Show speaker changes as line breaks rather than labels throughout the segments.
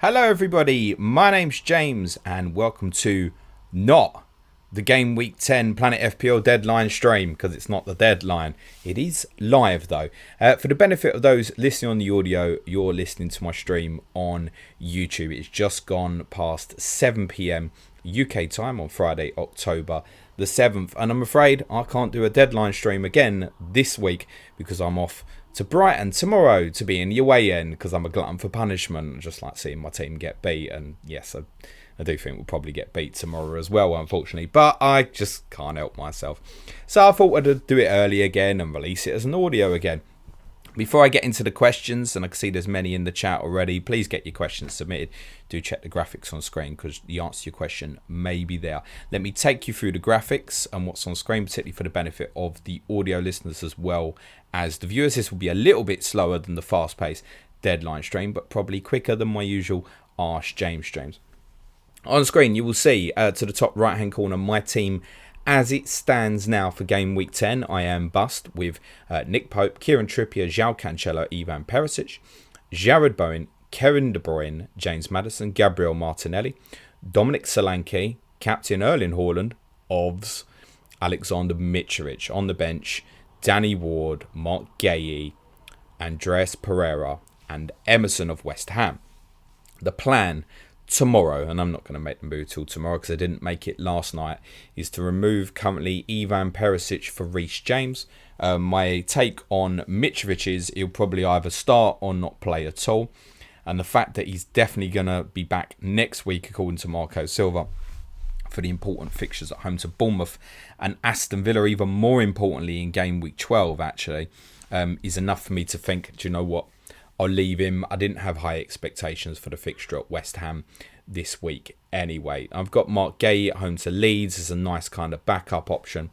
Hello everybody, my name's James and welcome to not the Game Week 10 Planet FPL Deadline stream, because it's not the deadline. It is live though. For the benefit of those listening on the audio, you're listening to my stream on YouTube. It's just gone past 7 PM UK time on Friday, October the 7th. And I'm afraid I can't do a deadline stream again this week because I'm off to Brighton tomorrow to be in the away end because I'm a glutton for punishment. I just like seeing my team get beat, and yes, I do think we'll probably get beat tomorrow as well, unfortunately, but I just can't help myself. So I thought I'd do it early again and release it as an audio again. Before I get into the questions, and I can see there's many in the chat already, please get your questions submitted. Do check the graphics on screen because the answer to your question may be there. Let me take you through the graphics and what's on screen, particularly for the benefit of the audio listeners as well as the viewers. This will be a little bit slower than the fast-paced deadline stream, but probably quicker than my usual Ask James streams. On screen, you will see to the top right-hand corner my team as it stands now for Game Week 10. I am bust with Nick Pope, Kieran Trippier, João Cancelo, Ivan Perisic, Jared Bowen, Kevin De Bruyne, James Maddison, Gabriel Martinelli, Dominic Solanke, Captain Erling Haaland, Ovs, Alexander Mitrovic. On the bench, Danny Ward, Mark Guéhi, Andreas Pereira and Emerson of West Ham. The plan tomorrow, and I'm not going to make the move till tomorrow because I didn't make it last night, is to remove currently Ivan Perisic for Reece James. My take on Mitrovic is he'll probably either start or not play at all, and the fact that he's definitely going to be back next week according to Marco Silva for the important fixtures at home to Bournemouth and Aston Villa, even more importantly in Game Week 12 actually, is enough for me to think, do you know what, I'll leave him. I didn't have high expectations for the fixture at West Ham this week anyway. I've got Mark Guéhi at home to Leeds as a nice kind of backup option.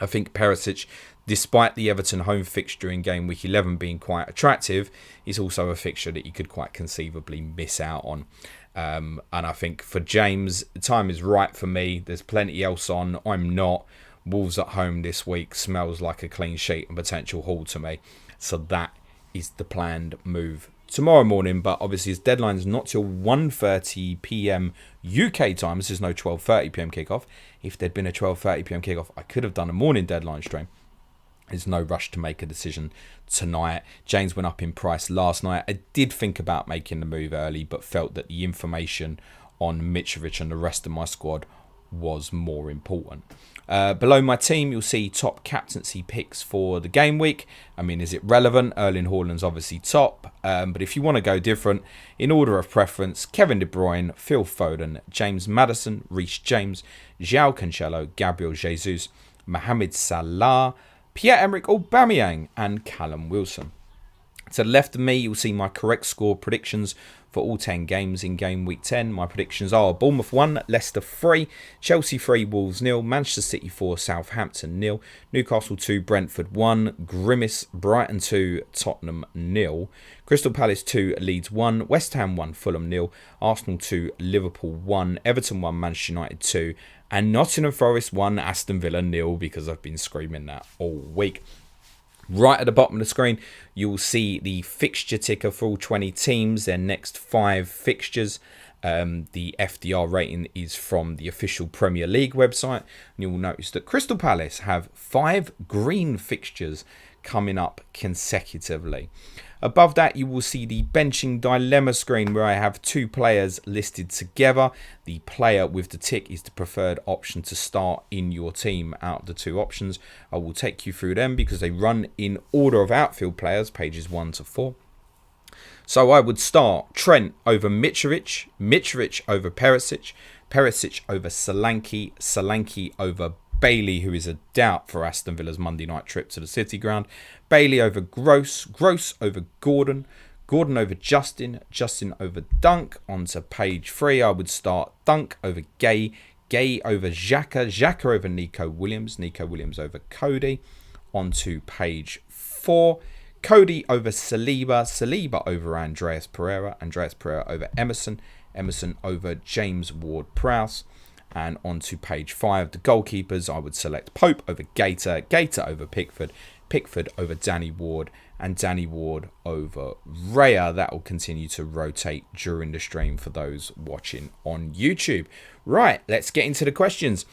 I think Perisic, despite the Everton home fixture in Game Week 11 being quite attractive, is also a fixture that you could quite conceivably miss out on. And I think for James, the time is right for me. There's plenty else on. I'm not. Wolves at home this week smells like a clean sheet and potential haul to me. So that is the planned move tomorrow morning, but obviously his deadline is not till 1:30 PM UK time. This is no 12:30 PM kickoff. If there'd been a 12:30 PM kickoff, I could have done a morning deadline stream. There's no rush to make a decision tonight. James went up in price last night. I did think about making the move early, but felt that the information on Mitrovic and the rest of my squad was more important. Below my team, you'll see top captaincy picks for the game week. I mean, is it relevant? Erling Haaland's obviously top. But if you want to go different, in order of preference, Kevin De Bruyne, Phil Foden, James Maddison, Reece James, João Cancelo, Gabriel Jesus, Mohamed Salah, Pierre-Emerick Aubameyang and Callum Wilson. To the left of me, you'll see my correct score predictions for all 10 games in Game Week 10. My predictions are Bournemouth 1, Leicester 3, Chelsea 3, Wolves 0, Manchester City 4, Southampton 0, Newcastle 2, Brentford 1, Grimace, Brighton 2, Tottenham 0, Crystal Palace 2, Leeds 1, West Ham 1, Fulham 0, Arsenal 2, Liverpool 1, Everton 1, Manchester United 2, and Nottingham Forest 1, Aston Villa 0, because I've been screaming that all week. Right at the bottom of the screen, you will see the fixture ticker for all 20 teams, their next 5 fixtures. The FDR rating is from the official Premier League website. And you will notice that Crystal Palace have 5 green fixtures coming up consecutively. Above that, you will see the benching dilemma screen where I have 2 players listed together. The player with the tick is the preferred option to start in your team out of the 2 options. I will take you through them because they run in order of outfield players, pages 1 to 4. So I would start Trent over Mitrovic, Mitrovic over Perisic, Perisic over Solanke, Solanke over Bailey, who is a doubt for Aston Villa's Monday night trip to the City Ground. Bailey over Gross, Gross over Gordon, Gordon over Justin, Justin over Dunk. On to page 3, I would start Dunk over Gay, Gay over Xhaka, Xhaka over Nico Williams, Nico Williams over Cody. On to page 4, Cody over Saliba, Saliba over Andreas Pereira, Andreas Pereira over Emerson, Emerson over James Ward-Prowse. And on to page 5, the goalkeepers, I would select Pope over Gator, Gator over Pickford, Pickford over Danny Ward, and Danny Ward over Raya. That will continue to rotate during the stream for those watching on YouTube. Right, let's get into the questions.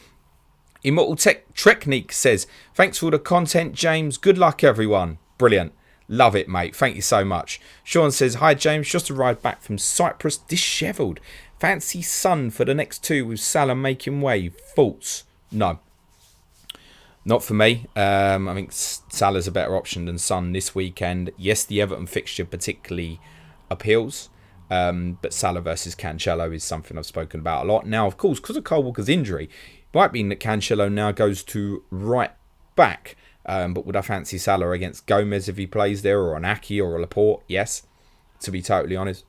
Immortal Technique says, thanks for all the content, James. Good luck, everyone. Brilliant. Love it, mate. Thank you so much. Sean says, hi, James. Just arrived back from Cyprus, dishevelled. Fancy sun for the next two with Salah making way. Thoughts? No. Not for me. I think Salah's a better option than Son this weekend. Yes, the Everton fixture particularly appeals. But Salah versus Cancelo is something I've spoken about a lot. Now, of course, because of Kyle Walker's injury, it might mean that Cancelo now goes to right back. But would I fancy Salah against Gomez if he plays there, or an Aki or a Laporte? Yes, to be totally honest.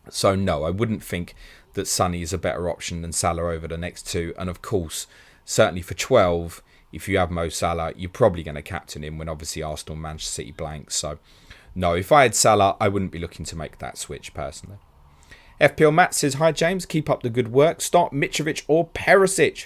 So no, I wouldn't think that Sonny is a better option than Salah over the next two. And of course, certainly for 12, if you have Mo Salah, you're probably going to captain him when obviously Arsenal and Manchester City blank. So no, if I had Salah, I wouldn't be looking to make that switch personally. FPL Matt says, hi James, keep up the good work. Start Mitrovic or Perisic.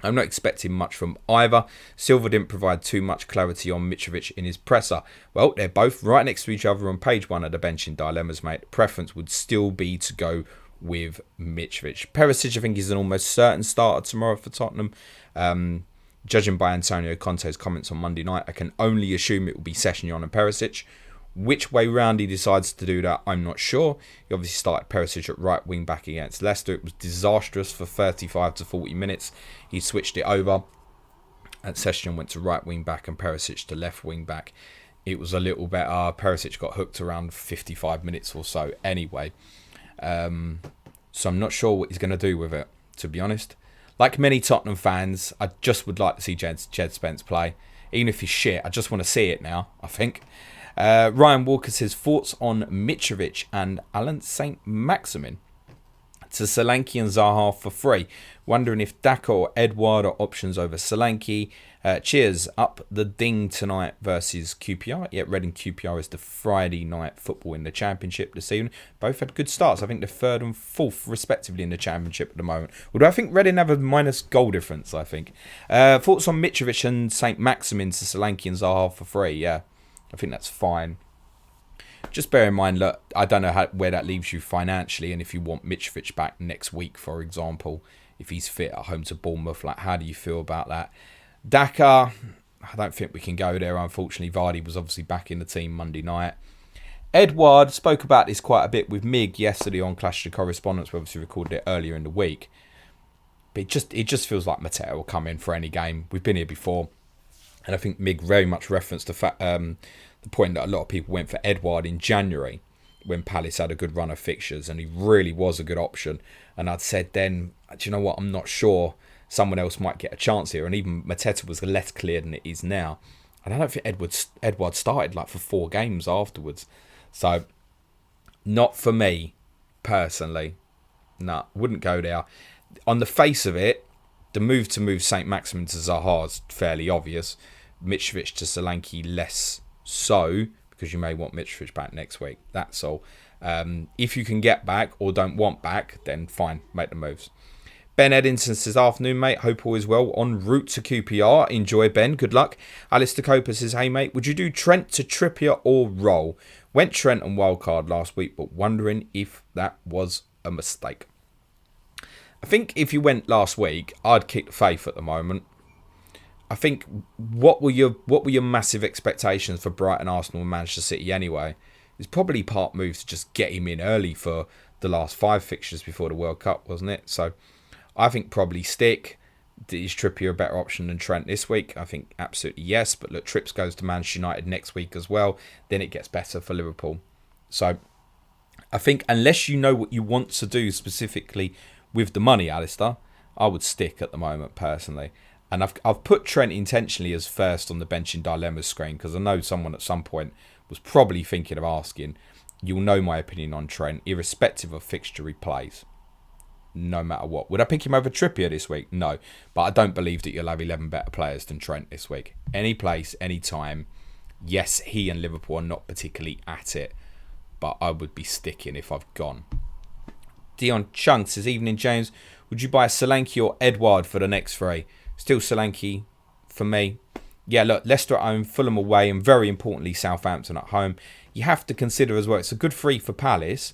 I'm not expecting much from either. Silva didn't provide too much clarity on Mitrovic in his presser. Well, they're both right next to each other on page 1 of the benching dilemmas, mate. The preference would still be to go with Mitrovic. Perisic, I think, is an almost certain starter tomorrow for Tottenham. Judging by Antonio Conte's comments on Monday night, I can only assume it will be Sessegnon and Perisic. Which way round he decides to do that, I'm not sure. He obviously started Perisic at right wing back against Leicester. It was disastrous for 35 to 40 minutes. He switched it over, and Sessegnon went to right wing back and Perisic to left wing back. It was a little better. Perisic got hooked around 55 minutes or so anyway. So I'm not sure what he's going to do with it, to be honest. Like many Tottenham fans, I just would like to see Jed Spence play. Even if he's shit, I just want to see it now, I think. Ryan Walker says, thoughts on Mitrovic and Alan St. Maximin to Solanke and Zaha for free. Wondering if Daka or Edouard are options over Solanke. Cheers. Up the ding tonight versus QPR. Yet Reading QPR is the Friday night football in the Championship this evening. Both had good starts. I think the third and fourth respectively in the Championship at the moment. Although I think Reading have a minus goal difference, I think. Thoughts on Mitrovic and St. Maximin to Solanke and Zaha for free. Yeah, I think that's fine. Just bear in mind, look, I don't know where that leaves you financially, and if you want Mitrovic back next week, for example, if he's fit at home to Bournemouth, like, how do you feel about that? Daka, I don't think we can go there, unfortunately. Vardy was obviously back in the team Monday night. Edouard, spoke about this quite a bit with Mig yesterday on Clash of Correspondence. We obviously recorded it earlier in the week. But it just feels like Mateta will come in for any game. We've been here before. And I think Mig very much referenced the point that a lot of people went for Edouard in January when Palace had a good run of fixtures, and he really was a good option. And I'd said then, do you know what, I'm not sure, someone else might get a chance here. And even Mateta was less clear than it is now. And I don't think Edouard started like for 4 games afterwards. So, not for me, personally. No, wouldn't go there. On the face of it, the move St. Maximin to Zaha is fairly obvious. Mitrovic to Solanke less so, because you may want Mitrovic back next week. That's all. If you can get back or don't want back, then fine, make the moves. Ben Edinson says, afternoon, mate. Hope all is well. En route to QPR. Enjoy, Ben. Good luck. Alistair Coper says, hey, mate, would you do Trent to Trippier or Roll? Went Trent and wildcard last week, but wondering if that was a mistake. I think if you went last week, I'd kick the faith at the moment. I think what were your massive expectations for Brighton, Arsenal and Manchester City anyway? It's probably part move to just get him in early for the last 5 fixtures before the World Cup, wasn't it? So I think probably stick. Is Trippier a better option than Trent this week? I think absolutely yes. But look, Trips goes to Manchester United next week as well. Then it gets better for Liverpool. So I think unless you know what you want to do specifically with the money, Alistair, I would stick at the moment personally. And I've put Trent intentionally as first on the benching dilemmas screen because I know someone at some point was probably thinking of asking. You'll know my opinion on Trent, irrespective of fixture he plays. No matter what. Would I pick him over Trippier this week? No. But I don't believe that you'll have 11 better players than Trent this week. Any place, any time. Yes, he and Liverpool are not particularly at it. But I would be sticking if I've gone. Dion Chung says, evening, James. Would you buy Solanke or Edouard for the next 3? Still Solanke for me. Yeah, look, Leicester at home, Fulham away, and very importantly, Southampton at home. You have to consider as well, it's a good free for Palace.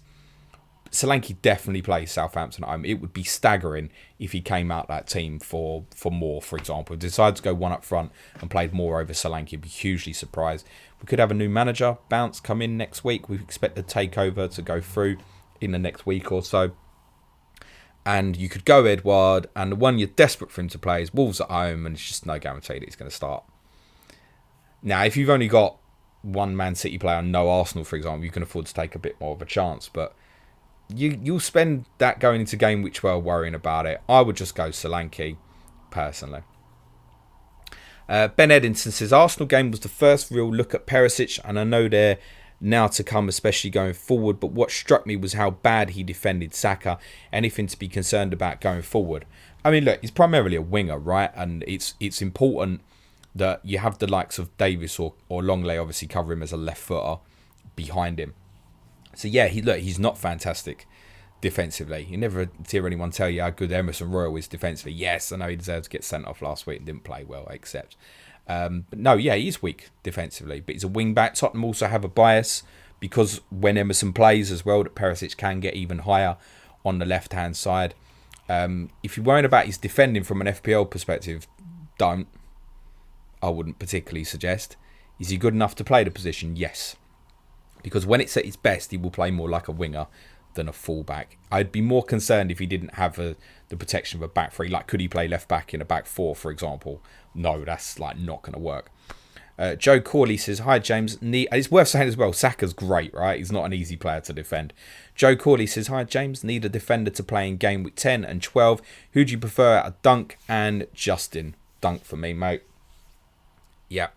Solanke definitely plays Southampton at home. It would be staggering if he came out that team for more, for example. If he decided to go one up front and played more over Solanke, I'd be hugely surprised. We could have a new manager, Bounce, come in next week. We expect the takeover to go through in the next week or so. And you could go Edouard, and the one you're desperate for him to play is Wolves at home, and it's just no guarantee that he's going to start. Now, if you've only got one Man City player and no Arsenal, for example, you can afford to take a bit more of a chance. But you'll spend that going into Gameweek 12 worrying about it. I would just go Solanke, personally. Ben Eddington says, Arsenal game was the first real look at Perisic, and I know they're now to come, especially going forward. But what struck me was how bad he defended Saka. Anything to be concerned about going forward? I mean, look, he's primarily a winger, right? And it's important that you have the likes of Davis or Longley obviously cover him as a left footer behind him. So yeah, he's not fantastic defensively. You never hear anyone tell you how good Emerson Royal is defensively. Yes, I know he deserves to get sent off last week and didn't play well, I accept. But no, yeah, he's weak defensively, but he's a wing back. Tottenham also have a bias because when Emerson plays as well, that Perisic can get even higher on the left hand side. If you're worrying about his defending from an FPL perspective, I wouldn't particularly suggest. Is he good enough to play the position? Yes. Because when it's at its best, he will play more like a winger than a fullback. I'd be more concerned if he didn't have the protection of a back three. Like, could he play left back in a back four, for example? No, that's like not going to work. Joe Corley says, hi James. It's worth saying as well, Saka's great, right? He's not an easy player to defend. Joe Corley says, hi James. Need a defender to play in game week 10 and 12. Who do you prefer out of Dunk and Justin? Dunk for me, mate. Yeah,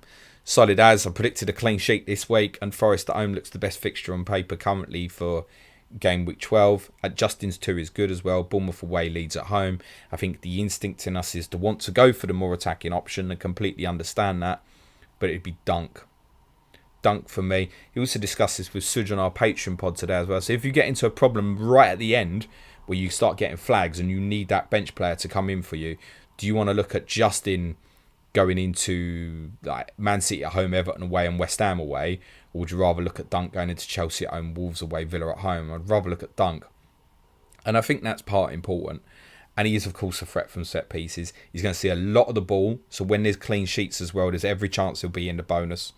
solid as. I predicted a clean sheet this week, and Forest at home looks the best fixture on paper currently for game week 12. Justin's 2 is good as well. Bournemouth away, Leeds at home. I think the instinct in us is to want to go for the more attacking option and completely understand that, but it'd be Dunk. Dunk for me. He also discussed this with Suj on our Patreon pod today as well. So if you get into a problem right at the end where you start getting flags and you need that bench player to come in for you, do you want to look at Justin going into like Man City at home, Everton away and West Ham away, or would you rather look at Dunk going into Chelsea at home, Wolves away, Villa at home? I'd rather look at Dunk, and I think that's part important. And he is of course a threat from set pieces. He's going to see a lot of the ball, so when there's clean sheets as well, there's every chance he'll be in the bonus.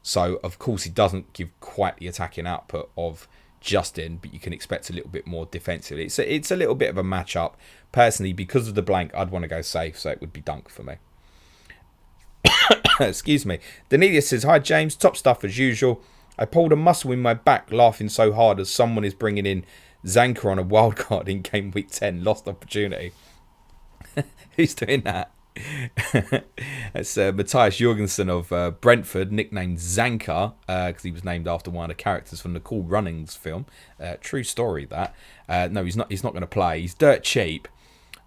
So of course he doesn't give quite the attacking output of Justin, but you can expect a little bit more defensively. It's a little bit of a match-up. Personally, because of the blank, I'd want to go safe, so it would be Dunk for me. Excuse me. Danelia says, hi James, top stuff as usual. I pulled a muscle in my back laughing so hard as someone is bringing in Zanka on a wildcard in game week 10. Lost opportunity. Who's doing that? It's Matthias Jorgensen of Brentford, nicknamed Zanka, because he was named after one of the characters from the Cool Runnings film. True story, that. No, he's not going to play. He's dirt cheap.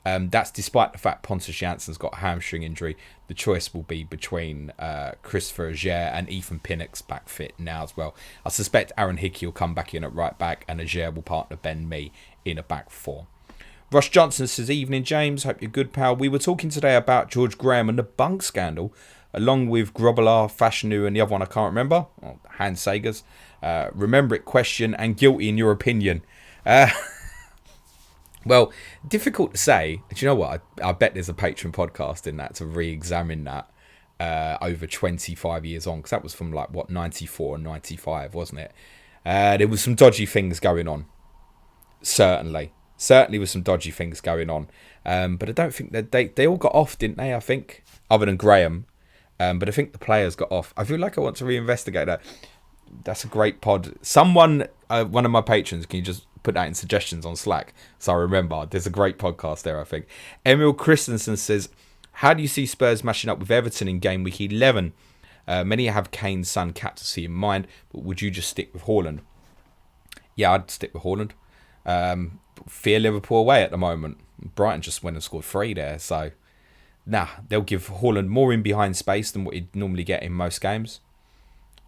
That's despite the fact Pontus Jansson's got a hamstring injury. The choice will be between Christopher Ager and Ethan Pinnock's back fit now as well. I suspect Aaron Hickey will come back in at right back and Ager will partner Ben Mee in a back four. Rush Johnson says, evening James, hope you're good pal. We were talking today about George Graham and the bunk scandal, along with Grobbelaar, Fashanu and the other one I can't remember, Hans Sagers. Remember it, question, and guilty in your opinion. Well, difficult to say. Do you know what? I bet there's a Patreon podcast in that to re-examine that over 25 years on. Because that was from 94 and 95, wasn't it? There was some dodgy things going on. Certainly was some dodgy things going on. But I don't think that they all got off, didn't they? I think. Other than Graham. But I think the players got off. I feel like I want to reinvestigate that. That's a great pod. Someone, one of my patrons, can you just put that in suggestions on Slack so I remember? There's a great podcast there, I think. Emil Christensen says, how do you see Spurs matching up with Everton in game week 11? Many have Kane's son captaincy in mind, but would you just stick with Haaland? Yeah, I'd stick with Haaland. Fear Liverpool away at the moment. Brighton just went and scored 3 there, so they'll give Haaland more in behind space than what he'd normally get in most games.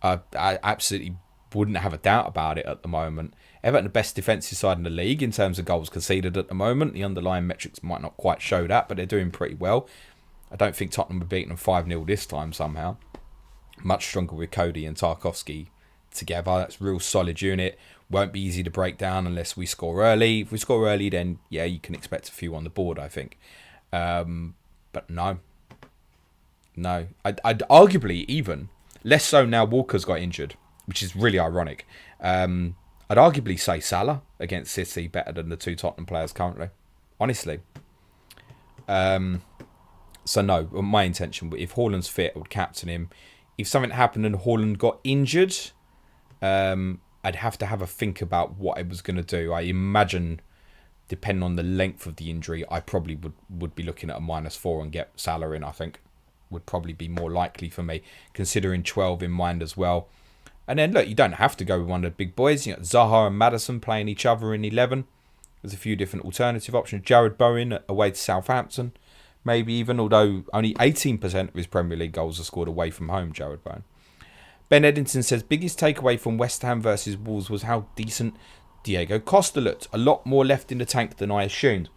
I absolutely wouldn't have a doubt about it at the moment. Everton the best defensive side in the league in terms of goals conceded at the moment. The underlying metrics might not quite show that, but they're doing pretty well. I don't think Tottenham would beat them 5-0 this time somehow. Much stronger with Cody and Tarkowski together. That's a real solid unit. Won't be easy to break down unless we score early. If we score early, then yeah, you can expect a few on the board, I think. But no. I'd arguably even, less so now Walker's got injured, which is really ironic. I'd arguably say Salah against City better than the two Tottenham players currently. Honestly. So no, my intention, if Haaland's fit, I would captain him. If something happened and Haaland got injured, I'd have to have a think about what I was going to do. I imagine, depending on the length of the injury, I probably would be looking at a -4 and get Salah in, I think. Would probably be more likely for me, considering 12 in mind as well. And then, look, you don't have to go with one of the big boys. You got Zaha and Maddison playing each other in 11. There's a few different alternative options. Jared Bowen away to Southampton. Maybe even, although only 18% of his Premier League goals are scored away from home, Jared Bowen. Ben Eddington says, biggest takeaway from West Ham versus Wolves was how decent Diego Costa looked. A lot more left in the tank than I assumed.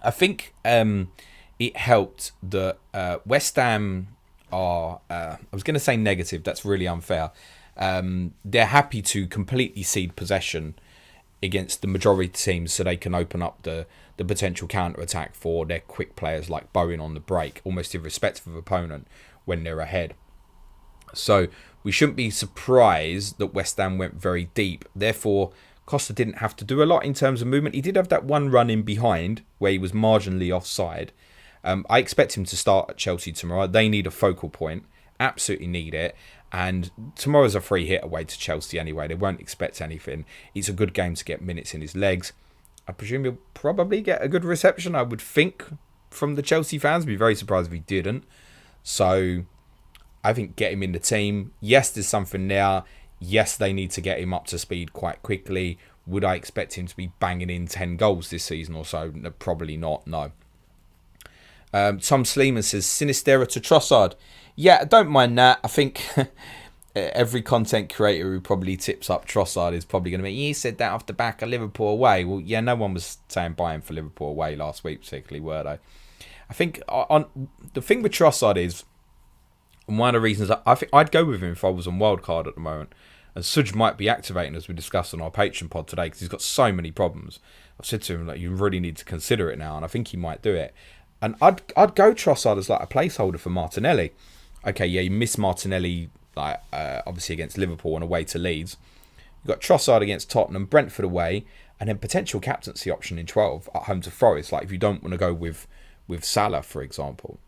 I think it helped that West Ham are, I was going to say negative, that's really unfair. They're happy to completely cede possession against the majority of teams so they can open up the potential counter-attack for their quick players like Bowen on the break, almost irrespective of opponent when they're ahead. So we shouldn't be surprised that West Ham went very deep. Therefore, Costa didn't have to do a lot in terms of movement. He did have that one run in behind where he was marginally offside. I expect him to start at Chelsea tomorrow. They need a focal point. Absolutely need it. And tomorrow's a free hit away to Chelsea anyway. They won't expect anything. It's a good game to get minutes in his legs. I presume he'll probably get a good reception, I would think, from the Chelsea fans. I'd be very surprised if he didn't. So I think get him in the team. Yes, there's something there. Yes, they need to get him up to speed quite quickly. Would I expect him to be banging in 10 goals this season or so? No, probably not, no. Tom Sleeman says, Sinistera to Trossard. Yeah, I don't mind that. I think every content creator who probably tips up Trossard is probably going to be, he said that off the back of Liverpool away. Well, yeah, no one was saying buy him for Liverpool away last week, particularly, were they? I think on the thing with Trossard is, and one of the reasons I think I'd go with him if I was on wildcard at the moment. And Suj might be activating, as we discussed on our Patreon pod today, because he's got so many problems. I've said to him, like, you really need to consider it now, and I think he might do it. And I'd go Trossard as like a placeholder for Martinelli. Okay, yeah, you miss Martinelli, like obviously against Liverpool and away to Leeds. You've got Trossard against Tottenham, Brentford away, and then potential captaincy option in 12 at home to Forest. Like if you don't want to go with Salah, for example.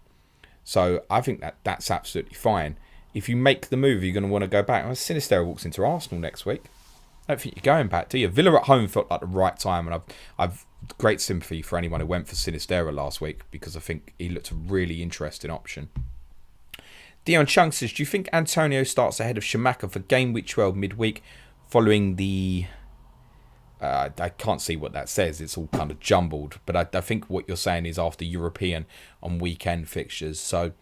So I think that's absolutely fine. If you make the move, you're going to want to go back. Well, Sinistera walks into Arsenal next week. I don't think you're going back, do you? Villa at home felt like the right time, and I've great sympathy for anyone who went for Sinistera last week because I think he looked a really interesting option. Dion Chung says, do you think Antonio starts ahead of Schumacher for game week 12 midweek following the... I can't see what that says. It's all kind of jumbled. But I think what you're saying is after European on weekend fixtures. So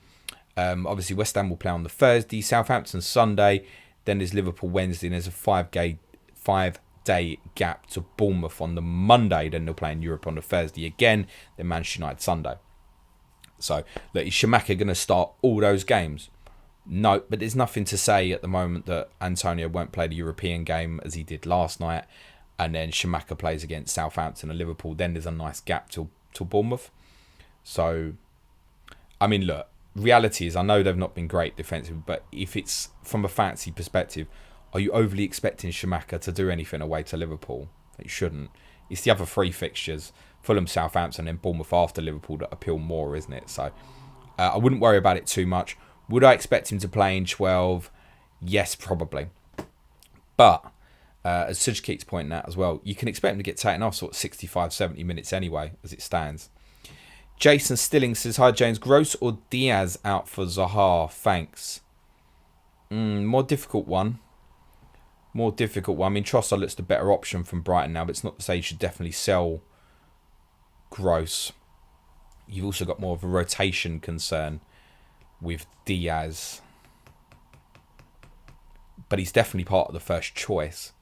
obviously West Ham will play on the Thursday, Southampton Sunday, then there's Liverpool Wednesday, and there's a 5-day gap to Bournemouth on the Monday. Then they'll play in Europe on the Thursday again, then Manchester United Sunday. So look, is Schumacher going to start all those games? No, but there's nothing to say at the moment that Antonio won't play the European game as he did last night, and then Schumacher plays against Southampton and Liverpool. Then there's a nice gap till Bournemouth. So, I mean, look, reality is I know they've not been great defensively, but if it's from a fancy perspective, are you overly expecting Schumacher to do anything away to Liverpool? You shouldn't. It's the other three fixtures, Fulham, Southampton, and Bournemouth after Liverpool, that appeal more, isn't it? So I wouldn't worry about it too much. Would I expect him to play in 12? Yes, probably. But as Suj keeps pointing out as well, you can expect him to get taken off sort of 65, 70 minutes anyway, as it stands. Jason Stilling says, hi James, Gross or Diaz out for Zaha? Thanks. More difficult one. I mean, Trossard looks the better option from Brighton now, but it's not to say you should definitely sell Gross. You've also got more of a rotation concern with Diaz. But he's definitely part of the first choice.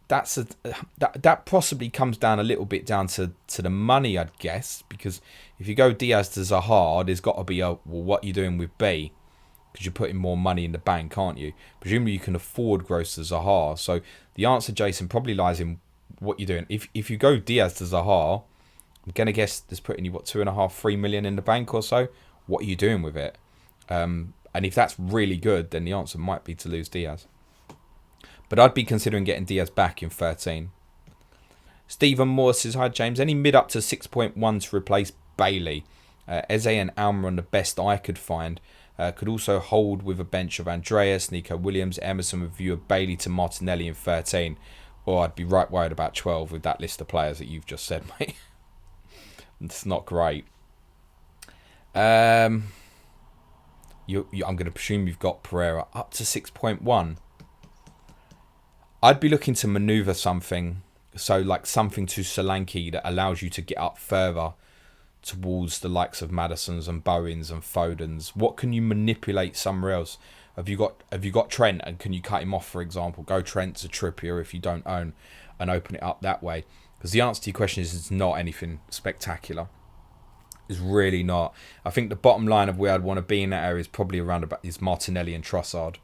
that possibly comes down a little bit down to the money, I'd guess, because if you go Diaz to Zaha, there's got to be what are you doing with B? Because you're putting more money in the bank, aren't you? Presumably you can afford gross to Zaha. So the answer, Jason, probably lies in what you're doing. If you go Diaz to Zaha, I'm going to guess there's putting you, 2.5-3 million in the bank or so. What are you doing with it? And if that's really good, then the answer might be to lose Diaz. But I'd be considering getting Diaz back in 13. Stephen Moore says, hi James, any mid up to 6.1 to replace Bailey? Eze and Alma are the best I could find. Could also hold with a bench of Andreas, Nico Williams, Emerson with view of Bailey to Martinelli in 13. Or I'd be right worried about 12 with that list of players that you've just said, mate. It's not great. I'm going to presume you've got Pereira up to 6.1. I'd be looking to manoeuvre something. So like something to Solanke that allows you to get up further towards the likes of Maddison's and Bowens and Foden's. What can you manipulate somewhere else? Have you got Trent, and can you cut him off, for example? Go Trent to Trippier if you don't own, and open it up that way. Because the answer to your question is it's not anything spectacular. It's really not. I think the bottom line of where I'd want to be in that area is probably around about is Martinelli and Trossard.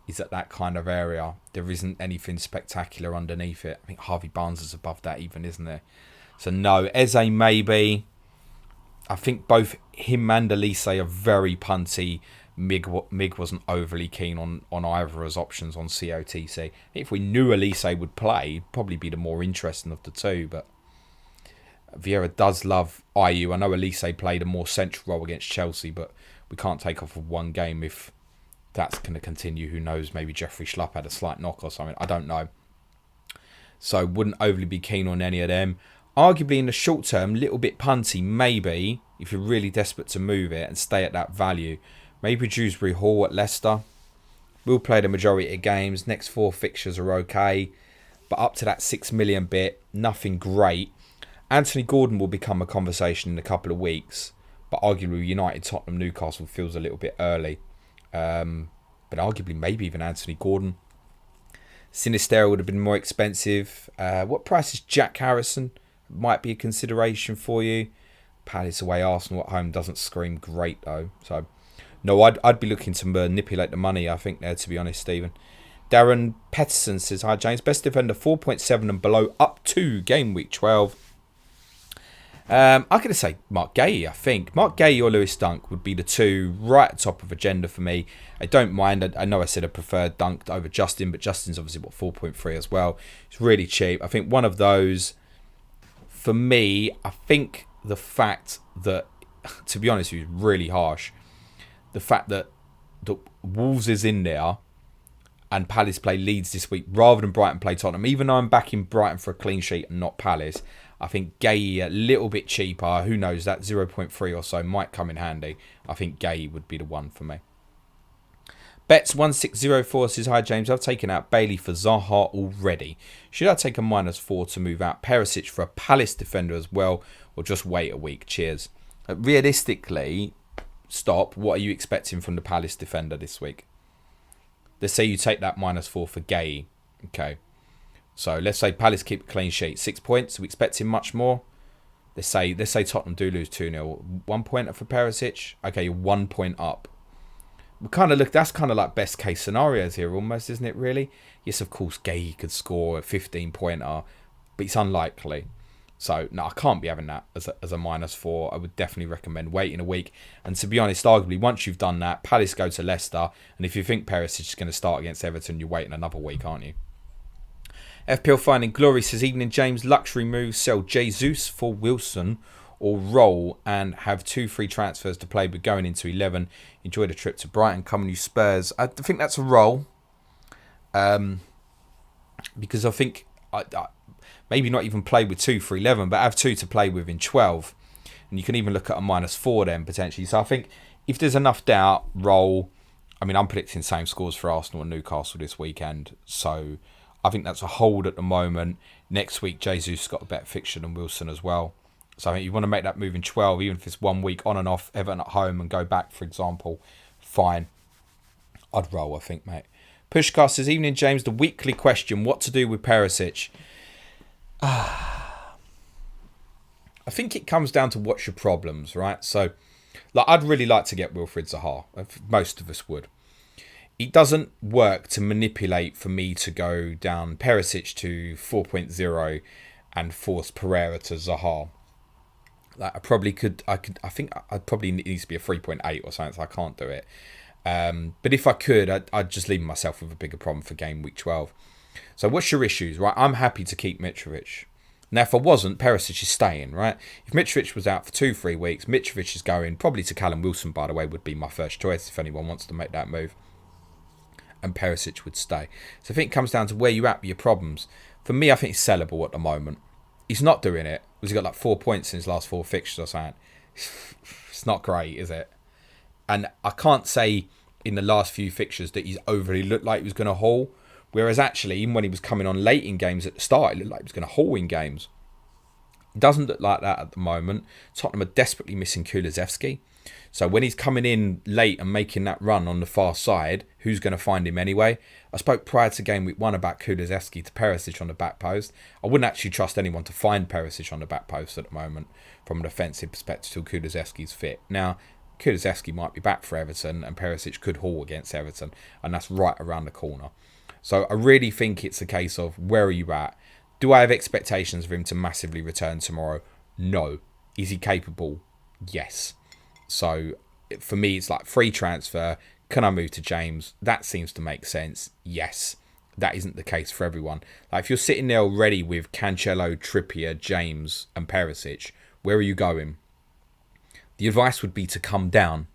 Is at that kind of area. There isn't anything spectacular underneath it. I think Harvey Barnes is above that even, isn't there? So no, Eze maybe. I think both him and Elise are very punty. Mig wasn't overly keen on either as options on COTC. If we knew Elise would play, he'd probably be the more interesting of the two. But Vieira does love IU. I know Elise played a more central role against Chelsea, but we can't take off of one game if that's going to continue. Who knows? Maybe Jeffrey Schlupp had a slight knock or something. I don't know. So wouldn't overly be keen on any of them. Arguably in the short term, little bit punty, maybe, if you're really desperate to move it and stay at that value. Maybe Dewsbury Hall at Leicester. We'll play the majority of games. Next 4 fixtures are okay. But up to that 6 million bit, nothing great. Anthony Gordon will become a conversation in a couple of weeks. But arguably United, Tottenham, Newcastle feels a little bit early. But arguably maybe even Anthony Gordon. Sinistera would have been more expensive. What price is Jack Harrison? Might be a consideration for you. Palace away, Arsenal at home doesn't scream great though. So no, I'd be looking to manipulate the money, I think, there, to be honest, Stephen. Darren Petterson says, hi James, best defender 4.7 and below up to game week 12. I'm going to say Mark Gay, I think. Mark Gay or Lewis Dunk would be the two right at the top of agenda for me. I don't mind. I know I said I preferred Dunk over Justin, but Justin's obviously 4.3 as well. It's really cheap. I think one of those, for me, I think the fact that, to be honest with you, really harsh. The fact that the Wolves is in there and Palace play Leeds this week rather than Brighton play Tottenham. Even though I'm backing Brighton for a clean sheet and not Palace, I think Gay a little bit cheaper. Who knows, that 0.3 or so might come in handy. I think Gay would be the one for me. Bets1604 says, hi James, I've taken out Bailey for Zaha already. Should I take a -4 to move out Perisic for a Palace defender as well, or just wait a week? Cheers. Realistically, stop. What are you expecting from the Palace defender this week? Let's say you take that -4 for Gay. Okay. So let's say Palace keep a clean sheet. 6 points. Are we expecting much more? Let's say Tottenham do lose 2-0. 1 point for Perisic. Okay, you're 1 point up. We kind of look. That's kind of like best case scenarios here, almost, isn't it? Really? Yes, of course, Gay could score a 15-pointer, but it's unlikely. So no, I can't be having that as a -4. I would definitely recommend waiting a week. And to be honest, arguably once you've done that, Palace go to Leicester, and if you think Perisic is going to start against Everton, you're waiting another week, aren't you? FPL Finding Glory says, evening James, luxury move, sell Jesus for Wilson or roll and have 2 free transfers to play but going into 11. Enjoy the trip to Brighton, come and use Spurs. I think that's a roll. Because I think I maybe not even play with 2 for 11, but have 2 to play with in 12. And you can even look at a -4 then potentially. So I think if there's enough doubt, roll. I mean, I'm predicting same scores for Arsenal and Newcastle this weekend. So I think that's a hold at the moment. Next week, Jesus got a better fixture than Wilson as well. So I think you want to make that move in 12, even if it's 1 week on and off, Everton at home and go back, for example. Fine. I'd roll, I think, mate. Pushcast says, evening, James. The weekly question, what to do with Perisic? I think it comes down to what's your problems, right? So, like, I'd really like to get Wilfried Zaha. Most of us would. It doesn't work to manipulate for me to go down Perisic to 4.0 and force Pereira to Zaha. Like, I think I'd probably need to be a 3.8 or something, so I can't do it. But if I could, I'd just leave myself with a bigger problem for game week 12. So what's your issues, right? I'm happy to keep Mitrovic. Now, if I wasn't, Perisic is staying, right? If Mitrovic was out for 2-3 weeks, Mitrovic is going probably to Callum Wilson, by the way, would be my first choice if anyone wants to make that move. And Perisic would stay. So I think it comes down to where you're at with your problems. For me, I think it's sellable at the moment. He's not doing it. He's got like 4 points in his last 4 fixtures or something. It's not great, is it? And I can't say in the last few fixtures that he's overly looked like he was going to haul. Whereas actually, even when he was coming on late in games at the start, it looked like he was going to haul in games. It doesn't look like that at the moment. Tottenham are desperately missing Kulusevski. So when he's coming in late and making that run on the far side, who's going to find him anyway? I spoke prior to game week 1 about Kulusevski to Perisic on the back post. I wouldn't actually trust anyone to find Perisic on the back post at the moment from an offensive perspective till Kulusevski's fit. Now, Kulusevski might be back for Everton and Perisic could haul against Everton, and that's right around the corner. So I really think it's a case of where are you at? Do I have expectations of him to massively return tomorrow? No. Is he capable? Yes. So for me, it's like free transfer. Can I move to James? That seems to make sense. Yes. That isn't the case for everyone. Like if you're sitting there already with Cancelo, Trippier, James and Perisic, where are you going? The advice would be to come down,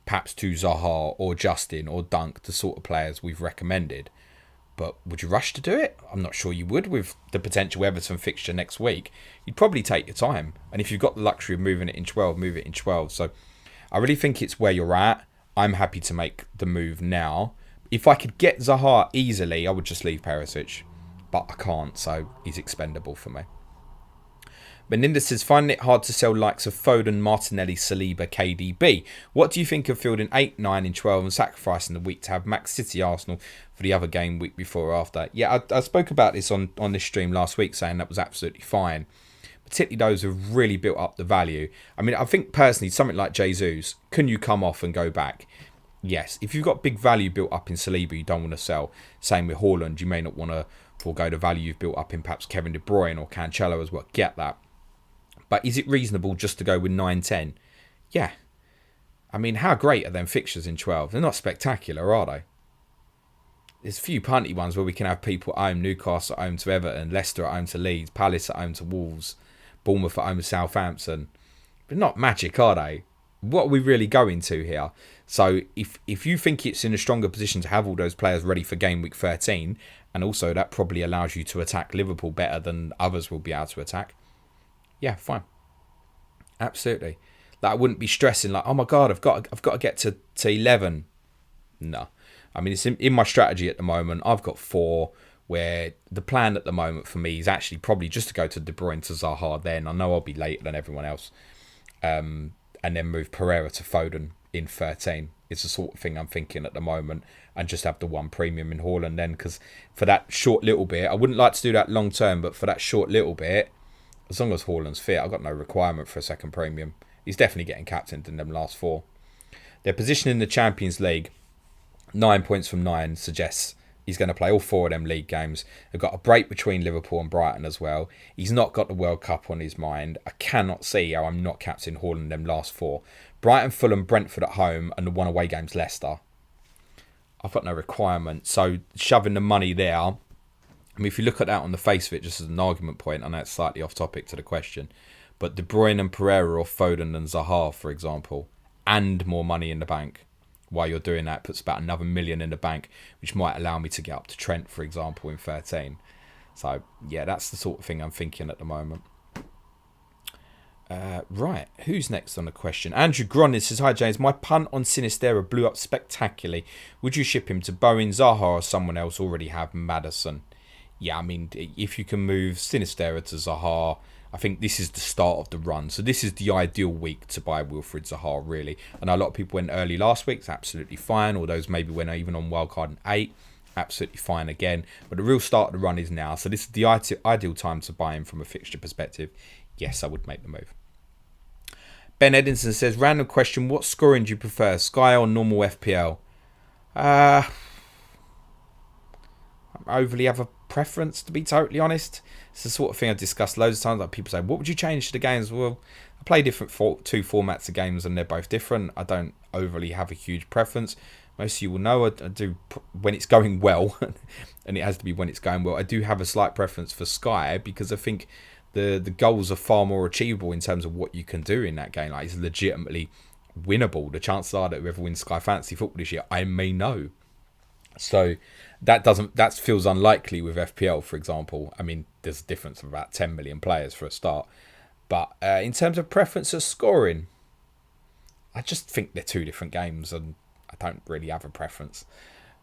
perhaps to Zaha or Justin or Dunk, the sort of players we've recommended. But would you rush to do it? I'm not sure you would with the potential Everton fixture next week. You'd probably take your time. And if you've got the luxury of moving it in 12, move it in 12. So I really think it's where you're at. I'm happy to make the move now. If I could get Zaha easily, I would just leave Perisic. But I can't, so he's expendable for me. Meninda says, finding it hard to sell likes of Foden, Martinelli, Saliba, KDB. What do you think of fielding 8, 9 and 12 and sacrificing the week to have Max City Arsenal for the other game week before or after? Yeah, I spoke about this on this stream last week saying that was absolutely fine. Particularly those who have really built up the value. I mean, I think personally, something like Jesus, can you come off and go back? Yes. If you've got big value built up in Saliba, you don't want to sell. Same with Haaland, you may not want to forego the value you've built up in perhaps Kevin De Bruyne or Cancelo as well. Get that. But is it reasonable just to go with 9, 10? Yeah. I mean, how great are them fixtures in 12? They're not spectacular, are they? There's a few punty ones where we can have people at home, Newcastle at home to Everton, Leicester at home to Leeds, Palace at home to Wolves, Bournemouth at home to Southampton. But not magic, are they? What are we really going to here? So if you think it's in a stronger position to have all those players ready for game week 13, and also that probably allows you to attack Liverpool better than others will be able to attack, yeah, fine. Absolutely. Like I wouldn't be stressing like, oh my God, I've got to get to 11. No. I mean, it's in my strategy at the moment. I've got 4 where the plan at the moment for me is actually probably just to go to De Bruyne to Zaha then. I know I'll be later than everyone else. And then move Pereira to Foden in 13. It's the sort of thing I'm thinking at the moment. And just have the 1 premium in Haaland then. Because for that short little bit, I wouldn't like to do that long term, but for that short little bit, as long as Haaland's fit, I've got no requirement for a second premium. He's definitely getting captained in them last 4. Their position in the Champions League, 9 points from 9, suggests he's going to play all 4 of them league games. They've got a break between Liverpool and Brighton as well. He's not got the World Cup on his mind. I cannot see how I'm not captaining Haaland in them last 4. Brighton, Fulham, Brentford at home, and the 1 away game's Leicester. I've got no requirement. So shoving the money there, I mean, if you look at that on the face of it, just as an argument point, I know it's slightly off topic to the question, but De Bruyne and Pereira or Foden and Zaha, for example, and more money in the bank. While you're doing that, puts about another 1 million in the bank, which might allow me to get up to Trent, for example, in 13. So, yeah, that's the sort of thing I'm thinking at the moment. Right, who's next on the question? Andrew Gronin says, hi James, my punt on Sinistera blew up spectacularly. Would you ship him to Bowen, Zaha or someone else already have Maddison? Yeah, I mean, if you can move Sinistera to Zaha, I think this is the start of the run. So this is the ideal week to buy Wilfried Zaha, really. I know a lot of people went early last week. It's absolutely fine. Or those maybe went even on wildcard in 8. absolutely fine again. But the real start of the run is now. So this is the ideal time to buy in from a fixture perspective. Yes, I would make the move. Ben Edinson says, random question, what scoring do you prefer, Sky or normal FPL? I don't overly have a preference, to be totally honest. It's the sort of thing I've discussed loads of times. Like people say, what would you change to the games? Well, I play different two formats of games and they're both different. I don't overly have a huge preference. Most of you will know I do when it's going well, and it has to be when it's going well. I do have a slight preference for Sky because I think the goals are far more achievable in terms of what you can do in that game. Like, it's legitimately winnable. The chances are that whoever wins Sky Fantasy Football this year, I may know. So that feels unlikely with FPL, for example. I mean, there's a difference of about 10 million players for a start. But in terms of preference of scoring, I just think they're two different games and I don't really have a preference.